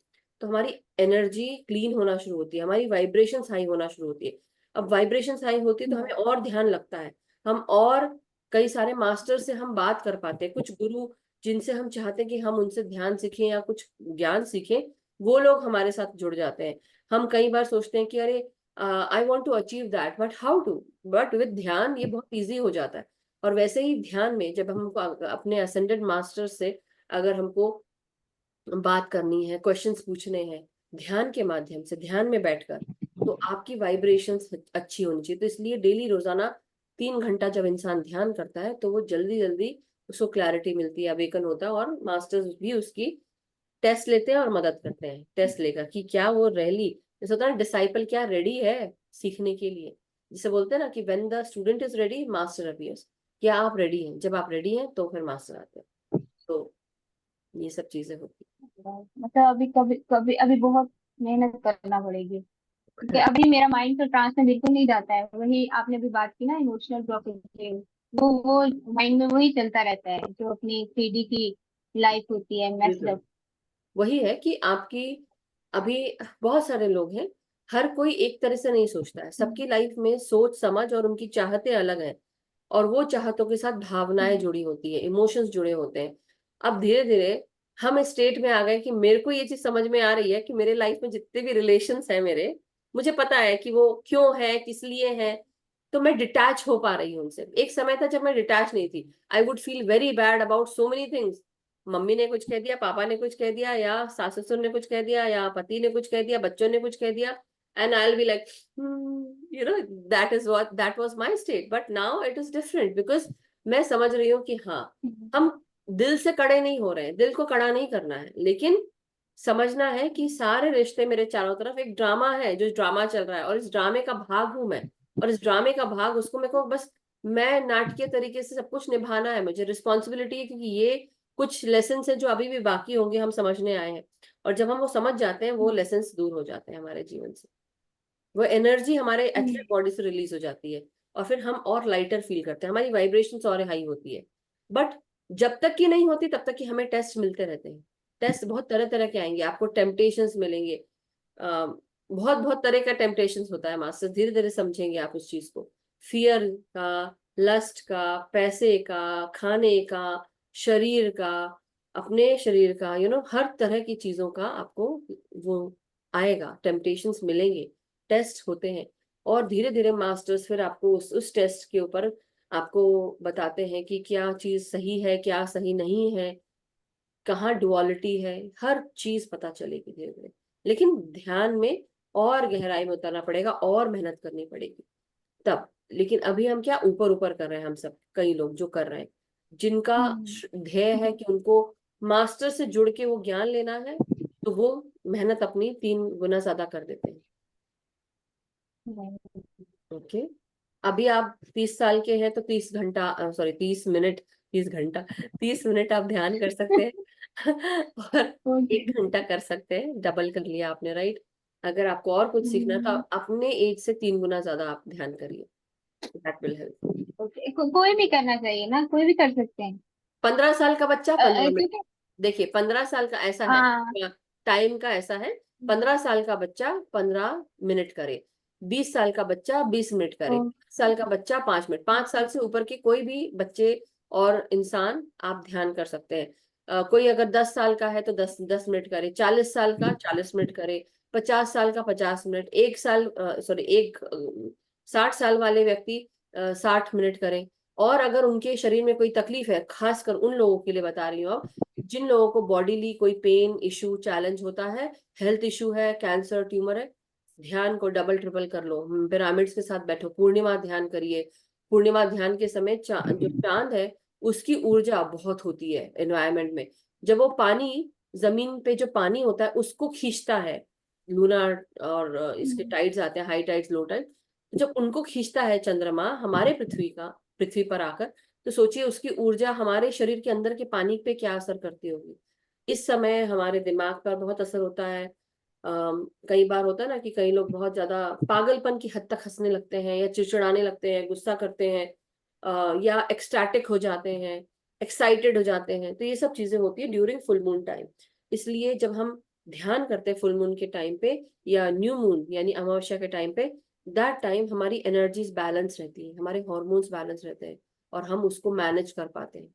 तो हमारी एनर्जी क्लीन होना शुरू होती है, हमारी वाइब्रेशन हाई होना शुरू होती है। अब वाइब्रेशन हाई होती है तो हमें और ध्यान लगता है, हम और कई सारे मास्टर से हम बात कर पाते हैं। कुछ गुरु जिनसे हम चाहते हैं कि हम उनसे ध्यान सीखें या कुछ ज्ञान सीखें, वो लोग हमारे साथ जुड़ जाते हैं। हम कई बार सोचते हैं कि अरे I want to achieve that, but how to, but with ध्यान ये बहुत ईजी हो जाता है। और वैसे ही ध्यान में जब हमको अपने असेंडेड मास्टर से अगर हमको बात करनी है, क्वेश्चंस पूछने हैं ध्यान के माध्यम से, ध्यान में बैठकर, तो आपकी वाइब्रेशंस अच्छी होनी चाहिए। तो इसलिए डेली रोजाना 3 घंटा जब इंसान ध्यान करता है तो वो जल्दी जल्दी उसको क्लैरिटी मिलती है, अवेकन होता है। और मास्टर्स भी उसकी टेस्ट लेते हैं और मदद करते हैं टेस्ट लेकर कि क्या वो रैली, जैसे होता है डिसाइपल क्या रेडी है सीखने के लिए। जिसे बोलते हैं ना कि when the student is ready master appears. क्या आप रेडी हैं? जब आप रेडी हैं तो फिर मास्टर आते हैं। तो ये सब चीजें होती मतलब अभी कभी कभी अभी बहुत मेहनत करना पड़ेगी, क्योंकि हैं। अभी मेरा माइंड तो ट्रांस में बिल्कुल नहीं जाता है। वही आपने भी बात की ना, इमोशनल ब्लॉकेज की, वो माइंड में वही चलता रहता है जो अपनी 3D की लाइफ होती है, मैस्ड बिल्कुल अप। वही है कि आपकी अभी बहुत सारे लोग हैं, हर कोई एक तरह से नहीं सोचता है, सबकी लाइफ में सोच समझ और उनकी चाहतें अलग हैं। और वो चाहतों के साथ भावनाएं जुड़ी होती है, इमोशंस जुड़े होते हैं। अब धीरे धीरे हम इस स्टेट में आ गए कि मेरे को ये चीज समझ में आ रही है कि मेरे लाइफ में जितने भी रिलेशंस हैं मेरे, मुझे पता है कि वो क्यों है, किस लिए है। तो मैं डिटैच हो पा रही हूँ उनसे। एक समय था जब मैं डिटैच नहीं थी, I would feel very bad about so many things. Mummy ने कुछ कह दिया, पापा ने कुछ कह दिया, या सास ससुर ने कुछ कह दिया, या पति ने कुछ कह दिया, बच्चों ने कुछ कह दिया, and I'll be like, that is what that was my state. But now it is different because मैं समझ रही हूँ कि हाँ, हम दिल से कड़े नहीं हो रहे हैं, दिल को कड़ा नहीं करना है, लेकिन समझना है कि सारे रिश्ते मेरे चारों तरफ एक ड्रामा है, जो ड्रामा चल रहा है, और इस ड्रामे का भाग हूं मैं। और इस ड्रामे का भाग उसको मेरे को बस, मैं नाटकीय तरीके से सब कुछ निभाना है, मुझे रिस्पॉन्सिबिलिटी है, क्योंकि ये कुछ लेसन है जो अभी भी बाकी होंगे, हम समझने आए हैं। और जब हम वो समझ जाते हैं, वो लेसन दूर हो जाते हैं हमारे जीवन से, वो एनर्जी हमारे एथलेट बॉडी से रिलीज हो जाती है, और फिर हम और लाइटर फील करते हैं, हमारी वाइब्रेशंस और हाई होती है। बट जब तक की नहीं होती तब तक की हमें टेस्ट मिलते रहते हैं। टेस्ट बहुत तरह तरह के आएंगे, आपको टेम्पटेशंस मिलेंगे, बहुत बहुत तरह का टेम्पटेशंस होता है मास्टर, धीरे धीरे समझेंगे आप उस चीज को। फियर का, लस्ट का, पैसे का, खाने का, शरीर का, अपने शरीर का, हर तरह की चीजों का आपको वो आएगा, टेम्पटेशंस मिलेंगे, टेस्ट होते हैं। और धीरे धीरे मास्टर्स फिर आपको उस टेस्ट के ऊपर आपको बताते हैं कि क्या चीज सही है, क्या सही नहीं है, कहाँ डुअलिटी है, हर चीज पता चलेगी धीरे धीरे। लेकिन ध्यान में और गहराई में उतरना पड़ेगा और मेहनत करनी पड़ेगी तब। लेकिन अभी हम क्या ऊपर ऊपर कर रहे हैं, हम सब कई लोग जो कर रहे हैं, जिनका ध्येय है कि उनको मास्टर से जुड़ के वो ज्ञान लेना है, तो वो मेहनत अपनी 3 गुना ज्यादा कर देते हैं। ओके, अभी आप 30 साल के हैं तो 30 घंटा, सॉरी 30 मिनट, 30 घंटा, 30 मिनट आप ध्यान कर सकते हैं और 1 घंटा कर सकते हैं, डबल कर लिया आपने, राइट। अगर आपको और कुछ सीखना है तो आप अपने एज से 3 गुना ज्यादा आप ध्यान करिए, दैट विल हेल्प। कोई भी करना चाहिए ना, कोई भी कर सकते हैं। 15 साल का बच्चा 15 मिनट, क्योंकि देखिए 15 साल का ऐसा है, हाँ, टाइम का ऐसा है, 15 साल का बच्चा 15 मिनट करे, 20 साल का बच्चा 20 मिनट करे, 5 साल का बच्चा 5 मिनट, 5 साल से ऊपर के कोई भी बच्चे और इंसान आप ध्यान कर सकते हैं। कोई अगर 10 साल का है तो 10 10 मिनट करे, 40 साल का 40 मिनट करे, 50 साल का 50 मिनट, 60 साल वाले व्यक्ति 60 मिनट करें। और अगर उनके शरीर में कोई तकलीफ है, खासकर उन लोगों के लिए बता रही हूँ अब, जिन लोगों को बॉडीली कोई पेन इशू चैलेंज होता है, हेल्थ इशू है, कैंसर ट्यूमर है, ध्यान को डबल ट्रिपल कर लो, पिरामिड्स के साथ बैठो, पूर्णिमा ध्यान करिए। पूर्णिमा ध्यान के समय जो चांद है उसकी ऊर्जा बहुत होती है एनवायरमेंट में, जब वो पानी, जमीन पे जो पानी होता है उसको खींचता है, लूना और इसके टाइड्स आते हैं, हाई टाइड्स लो टाइड्स, जब उनको खींचता है चंद्रमा हमारे पृथ्वी पर आकर, तो सोचिए उसकी ऊर्जा हमारे शरीर के अंदर के पानी पे क्या असर करती होगी। इस समय हमारे दिमाग पर बहुत असर होता है। कई बार होता है ना कि कई लोग बहुत ज्यादा पागलपन की हद तक हंसने लगते हैं, या चिड़चिड़ाने लगते हैं, गुस्सा करते हैं, या एक्सटैटिक हो जाते हैं, एक्साइटेड हो जाते हैं। तो ये सब चीजें होती है ड्यूरिंग फुल मून टाइम। इसलिए जब हम ध्यान करते हैं फुल मून के टाइम पे या न्यू मून यानी अमावस्या के टाइम पे, दैट टाइम हमारी एनर्जीज बैलेंस रहती है, हमारे हॉर्मोन्स बैलेंस रहते हैं, और हम उसको मैनेज कर पाते हैं।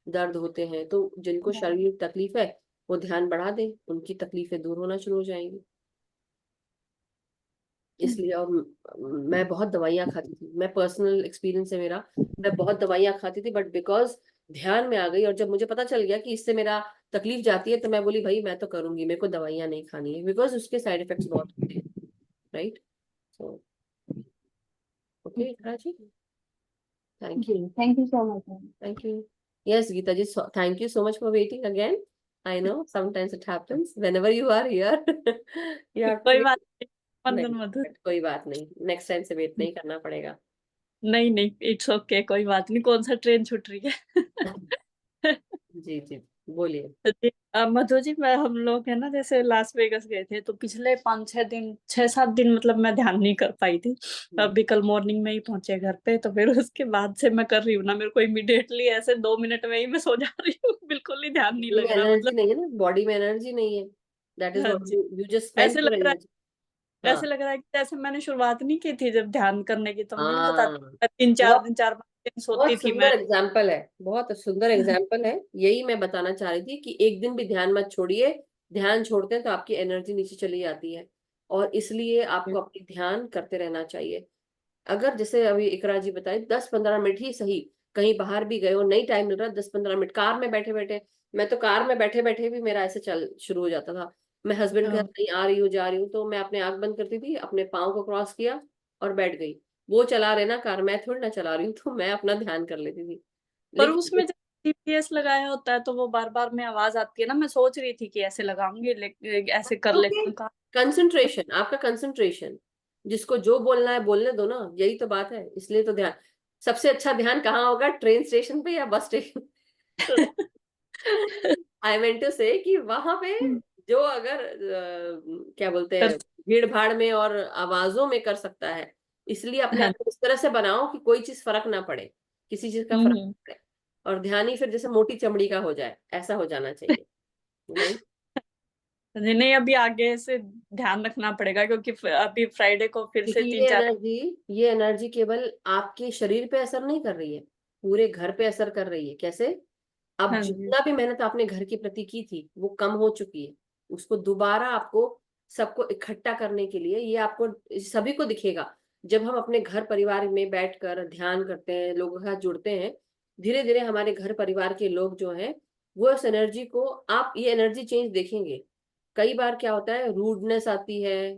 दर्द होते हैं तो जिनको शरीर तकलीफ है वो ध्यान बढ़ा दे, उनकी तकलीफें दूर होना शुरू हो जाएंगी। इसलिए, और मैं बहुत दवाइयाँ खाती थी, मैं पर्सनल एक्सपीरियंस है मेरा, मैं बहुत दवाइयाँ खाती थी, बट बिकॉज ध्यान में आ गई और जब मुझे पता चल गया कि इससे मेरा तकलीफ जाती है, तो मैं बोली भाई मैं तो करूंगी, मेरे को दवाइयाँ नहीं खानी है, बिकॉज उसके साइड इफेक्ट्स बहुत होते हैं, right. So okay Iqra ji, thank you. जी thank you so much ma'am. Thank you. Yes, Geeta ji, thank you so much for waiting again. I know sometimes it happens whenever you are here. You have to कोई wait. बात नहीं नहीं, वंदन मधु। but कोई बात नहीं, next time से wait नहीं करना पड़ेगा। नहीं नहीं इट्स ओके कोई बात नहीं, कौन सा ट्रेन छूट रही है। जी जी, बोलिए। जी, मधु जी मैं हम लोग है ना जैसे लास वेगस गए थे, तो पिछले 6-7 दिन मतलब मैं ध्यान नहीं कर पाई थी। अभी कल मॉर्निंग में ही पहुंचे घर पे, तो फिर उसके बाद से मैं कर रही हूँ ना, मेरे को इमीडिएटली ऐसे 2 मिनट में ही मैं सो जा रही हूँ। बिल्कुल ही ध्यान नहीं बॉडी लग में रहा एनर्जी मतलब। नहीं है ना, बॉडी में एनर्जी नहीं है, दैट इज हाँ व्हाट जी, यू जस्ट स्पेंड ऐसे योर लग रहा एनर्जी। है हाँ ऐसे लग रहा है कि जैसे मैंने शुरुआत नहीं की थी जब ध्यान करने की, तो मैं नहीं हाँ, बताती 3-4 बहुत दिन 4-5 दिन सोती बहुत थी मैं। सुंदर एग्जाम्पल है, बहुत सुंदर एग्जाम्पल है। यही मैं बताना चाह रही थी कि एक दिन भी ध्यान मत छोड़िए। ध्यान छोड़ते हैं तो आपकी एनर्जी नीचे चली जाती है, और इसलिए आपको अपनी ध्यान करते रहना चाहिए। अगर जैसे अभी इकरा जी बताए 10-15 मिनट ही सही, कहीं बाहर भी गए हो नहीं टाइम मिल रहा, 10-15 मिनट कार में बैठे बैठे, मैं तो कार में बैठे बैठे भी मेरा ऐसे चल शुरू हो जाता था। मैं हस्बैंड के साथ हाँ। कहीं आ रही हूँ जा रही हूँ तो मैं अपने आंख बंद करती थी, अपने पाँव को क्रॉस किया और बैठ गई। वो चला रहे ना कार, मैं थोड़ी ना चला रही हूँ, तो मैं अपना ध्यान कर लेती थी। पर लेकिन उसमें जब जीपीएस लगाया होता है तो वो बार बार में आवाज आती है ना, मैं सोच रही थी कि ऐसे लगाऊंगी ऐसे कर लेती हूँ काम। कंसंट्रेशन, आपका कंसंट्रेशन, जिसको जो बोलना है बोलने दो ना, यही तो बात है। इसलिए तो ध्यान, सबसे अच्छा ध्यान कहाँ होगा, ट्रेन स्टेशन पे या बस स्टेशन। तो आई मेंट टू से कि वहां पे जो अगर क्या बोलते कर हैं, भीड़ भाड़ में और आवाजों में कर सकता है, इसलिए अपने हाँ। आप को इस तरह से बनाओ कि कोई चीज फर्क ना पड़े, किसी चीज का फर्क हम्म। ना पड़े, और ध्यान ही फिर जैसे मोटी चमड़ी का हो जाए, ऐसा हो जाना चाहिए, नहीं। नहीं नहीं, अभी आगे से ध्यान रखना पड़ेगा क्योंकि अभी फ्राइडे को फिर से क्योंकि 3-4। ये एनर्जी केवल आपके शरीर पे असर नहीं कर रही है, पूरे घर पे असर कर रही है। कैसे? अब हाँ जी। जितना भी मेहनत आपने घर के प्रति की थी वो कम हो चुकी है, उसको दोबारा आपको सबको इकट्ठा करने के लिए, ये आपको सभी को दिखेगा जब हम अपने घर परिवार में बैठकर ध्यान करते हैं, लोगों के साथ जुड़ते हैं। धीरे धीरे हमारे घर परिवार के लोग जो हैं वो इस एनर्जी को, आप ये एनर्जी चेंज देखेंगे। कई बार क्या होता है, रूडनेस आती है,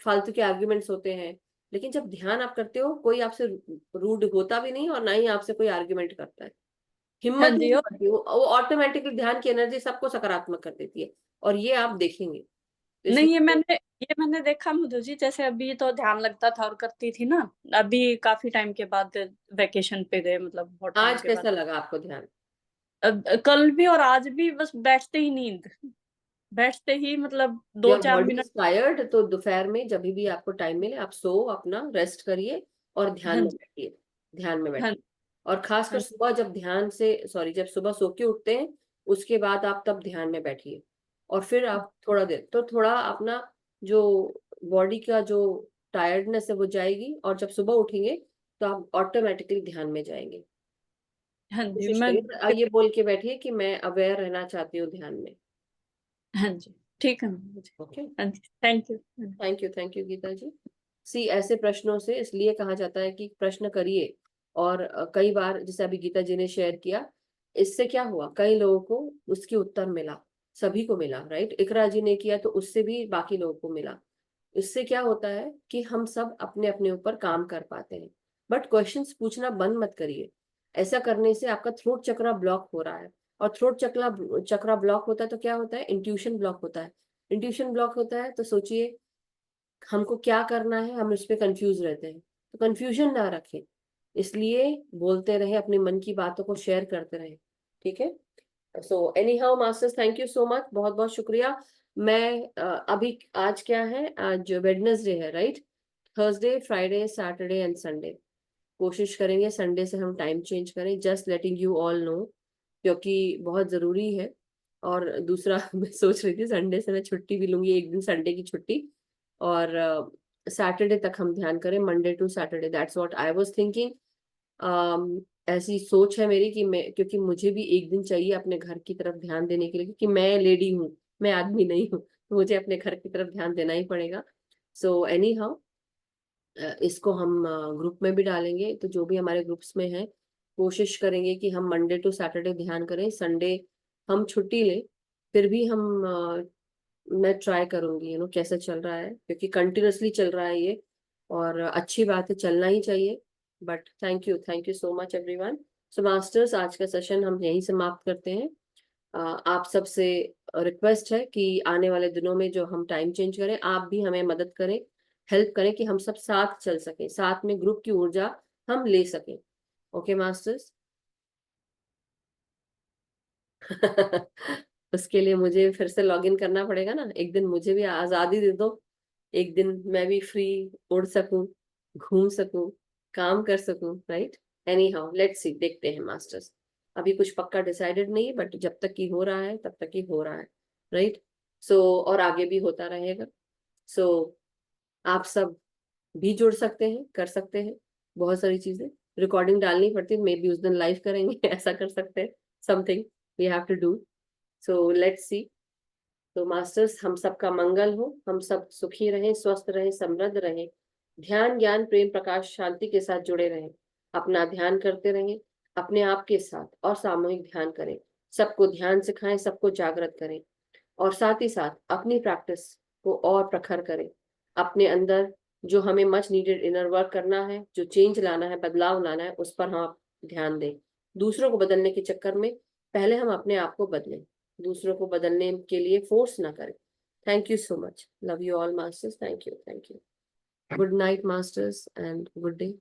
फालतू के आर्ग्यूमेंट्स होते हैं, लेकिन जब ध्यान आप करते हो कोई आपसे रूड होता भी नहीं और ना ही आपसे कोई आर्ग्यूमेंट करता है, हाँ हिम्मत ही जी। नहीं पड़ती, वो ऑटोमेटिकली ध्यान की एनर्जी सबको सकारात्मक कर देती है, और ये आप देखेंगे। तो नहीं इसलिए ये मैंने देखा मधु जी, जैसे अभी तो ध्यान लगता था और करती थी ना, अभी काफी टाइम के बाद वेकेशन पे गए, मतलब बहुत टाइम आज के बाद। कैसा लगा आपको ध्यान? कल भी और आज भी बस बैठते ही नींद, बैठते ही मतलब दो योर चार बॉडी मिनट इज टायर्ड, तो दोपहर में जब भी आपको टाइम मिले आप सो, अपना रेस्ट करिए और ध्यान हाँ में जी। बैठिए, ध्यान में हाँ बैठिए। और खासकर हाँ सुबह जब ध्यान से, सॉरी, जब सुबह सो के उठते हैं उसके बाद आप तब ध्यान में बैठिए, और फिर आप थोड़ा देर तो थोड़ा अपना जो बॉडी का जो टायर्डनेस है वो जाएगी, और जब सुबह उठेंगे तो आप ऑटोमेटिकली ध्यान में जाएंगे। हाँ जी। कोशिश मैं करिए, ये बोल के बैठिए कि मैं अवेयर रहना चाहती हूँ ध्यान में। हाँ जी, ठीक है मधु जी। ओके, हाँ जी, thank you. Thank you Geeta ji. ऐसे प्रश्नों से इसलिए कहा जाता है कि प्रश्न करिए, और कई बार जैसे अभी गीता जी ने शेयर किया, इससे क्या हुआ, कई लोगों को उसके उत्तर मिला, सभी को मिला, राइट। इकरा जी ने किया तो उससे भी बाकी लोगों को मिला। इससे क्या होता है कि हम सब अपने अपने ऊपर काम कर पाते हैं, बट क्वेश्चंस पूछना बंद मत करिए। ऐसा करने से आपका थ्रोट चक्रा ब्लॉक हो रहा है, और थ्रोट चक्रा ब्लॉक होता है तो क्या होता है, इंट्यूशन ब्लॉक होता है। इंट्यूशन ब्लॉक होता है तो सोचिए, हमको क्या करना है, हम इस पे कंफ्यूज रहते हैं, तो कंफ्यूजन ना रखें, इसलिए बोलते रहे, अपने मन की बातों को शेयर करते रहे, ठीक है। So any how masters, thank you so much, बहुत बहुत शुक्रिया। मैं अभी आज क्या है, आज वेडनेसडे है, right? Thursday, Friday, Saturday and Sunday, कोशिश करेंगे संडे से हम टाइम चेंज करें, just letting you all know, क्योंकि बहुत ज़रूरी है। और दूसरा मैं सोच रही थी संडे से मैं छुट्टी भी लूंगी, एक दिन संडे की छुट्टी, और सैटरडे तक हम ध्यान करें, Monday to Saturday, that's what I was thinking. ऐसी सोच है मेरी कि मैं, क्योंकि मुझे भी एक दिन चाहिए अपने घर की तरफ ध्यान देने के लिए, क्योंकि मैं लेडी हूँ, मैं आदमी नहीं हूँ, तो मुझे अपने घर की तरफ ध्यान देना ही पड़ेगा। सो एनी हाउ, इसको हम ग्रुप में भी डालेंगे, तो जो भी हमारे ग्रुप्स में है, कोशिश करेंगे कि हम मंडे टू सैटरडे ध्यान करें, संडे हम छुट्टी लें, फिर भी हम मैं ट्राई करूंगी, कैसे चल रहा है, क्योंकि कंटिन्यूअसली चल रहा है ये, और अच्छी बात है, चलना ही चाहिए। But thank you so much everyone. So masters, आज का सेशन हम यहीं समाप्त करते हैं। आप सबसे रिक्वेस्ट है कि आने वाले दिनों में जो हम टाइम चेंज करें, आप भी हमें मदद करें, हेल्प करें, कि हम सब साथ चल सकें, साथ में ग्रुप की ऊर्जा हम ले सकें। Okay masters? उसके लिए मुझे फिर से लॉग इन करना पड़ेगा ना, एक दिन मुझे भी आजादी दे दो, एक दिन मैं भी फ्री उड़ सकूं, घूम सकूं, काम कर सकूं, right? Any how, let's see, देखते हैं मास्टर्स, अभी कुछ पक्का डिसाइडेड नहीं है, बट जब तक की हो रहा है तब तक ही हो रहा है, राइट? सो और आगे भी होता रहेगा। सो आप सब भी जुड़ सकते हैं, कर सकते हैं बहुत सारी चीजें, रिकॉर्डिंग डालनी पड़ती है, मे बी उस दिन लाइव करेंगे ऐसा कर सकते हैं, something we have to do. So let's see. तो मास्टर्स, हम सबका मंगल हो, हम सब सुखी रहें, स्वस्थ रहें, समृद्ध रहें, ध्यान ज्ञान प्रेम प्रकाश शांति के साथ जुड़े रहें, अपना ध्यान करते रहें, अपने आप के साथ, और सामूहिक ध्यान करें, सबको ध्यान सिखाएं, सबको जागृत करें, और साथ ही साथ अपनी प्रैक्टिस को और प्रखर करें, अपने अंदर जो हमें मच नीडेड इनर वर्क करना है, जो चेंज लाना है, बदलाव लाना है, उस पर हम ध्यान दें। दूसरों को बदलने के चक्कर में पहले हम अपने आप को बदलें, दूसरों को बदलने के लिए फोर्स ना करें। Thank you so much, love you all masters, thank you, good night masters, and good day.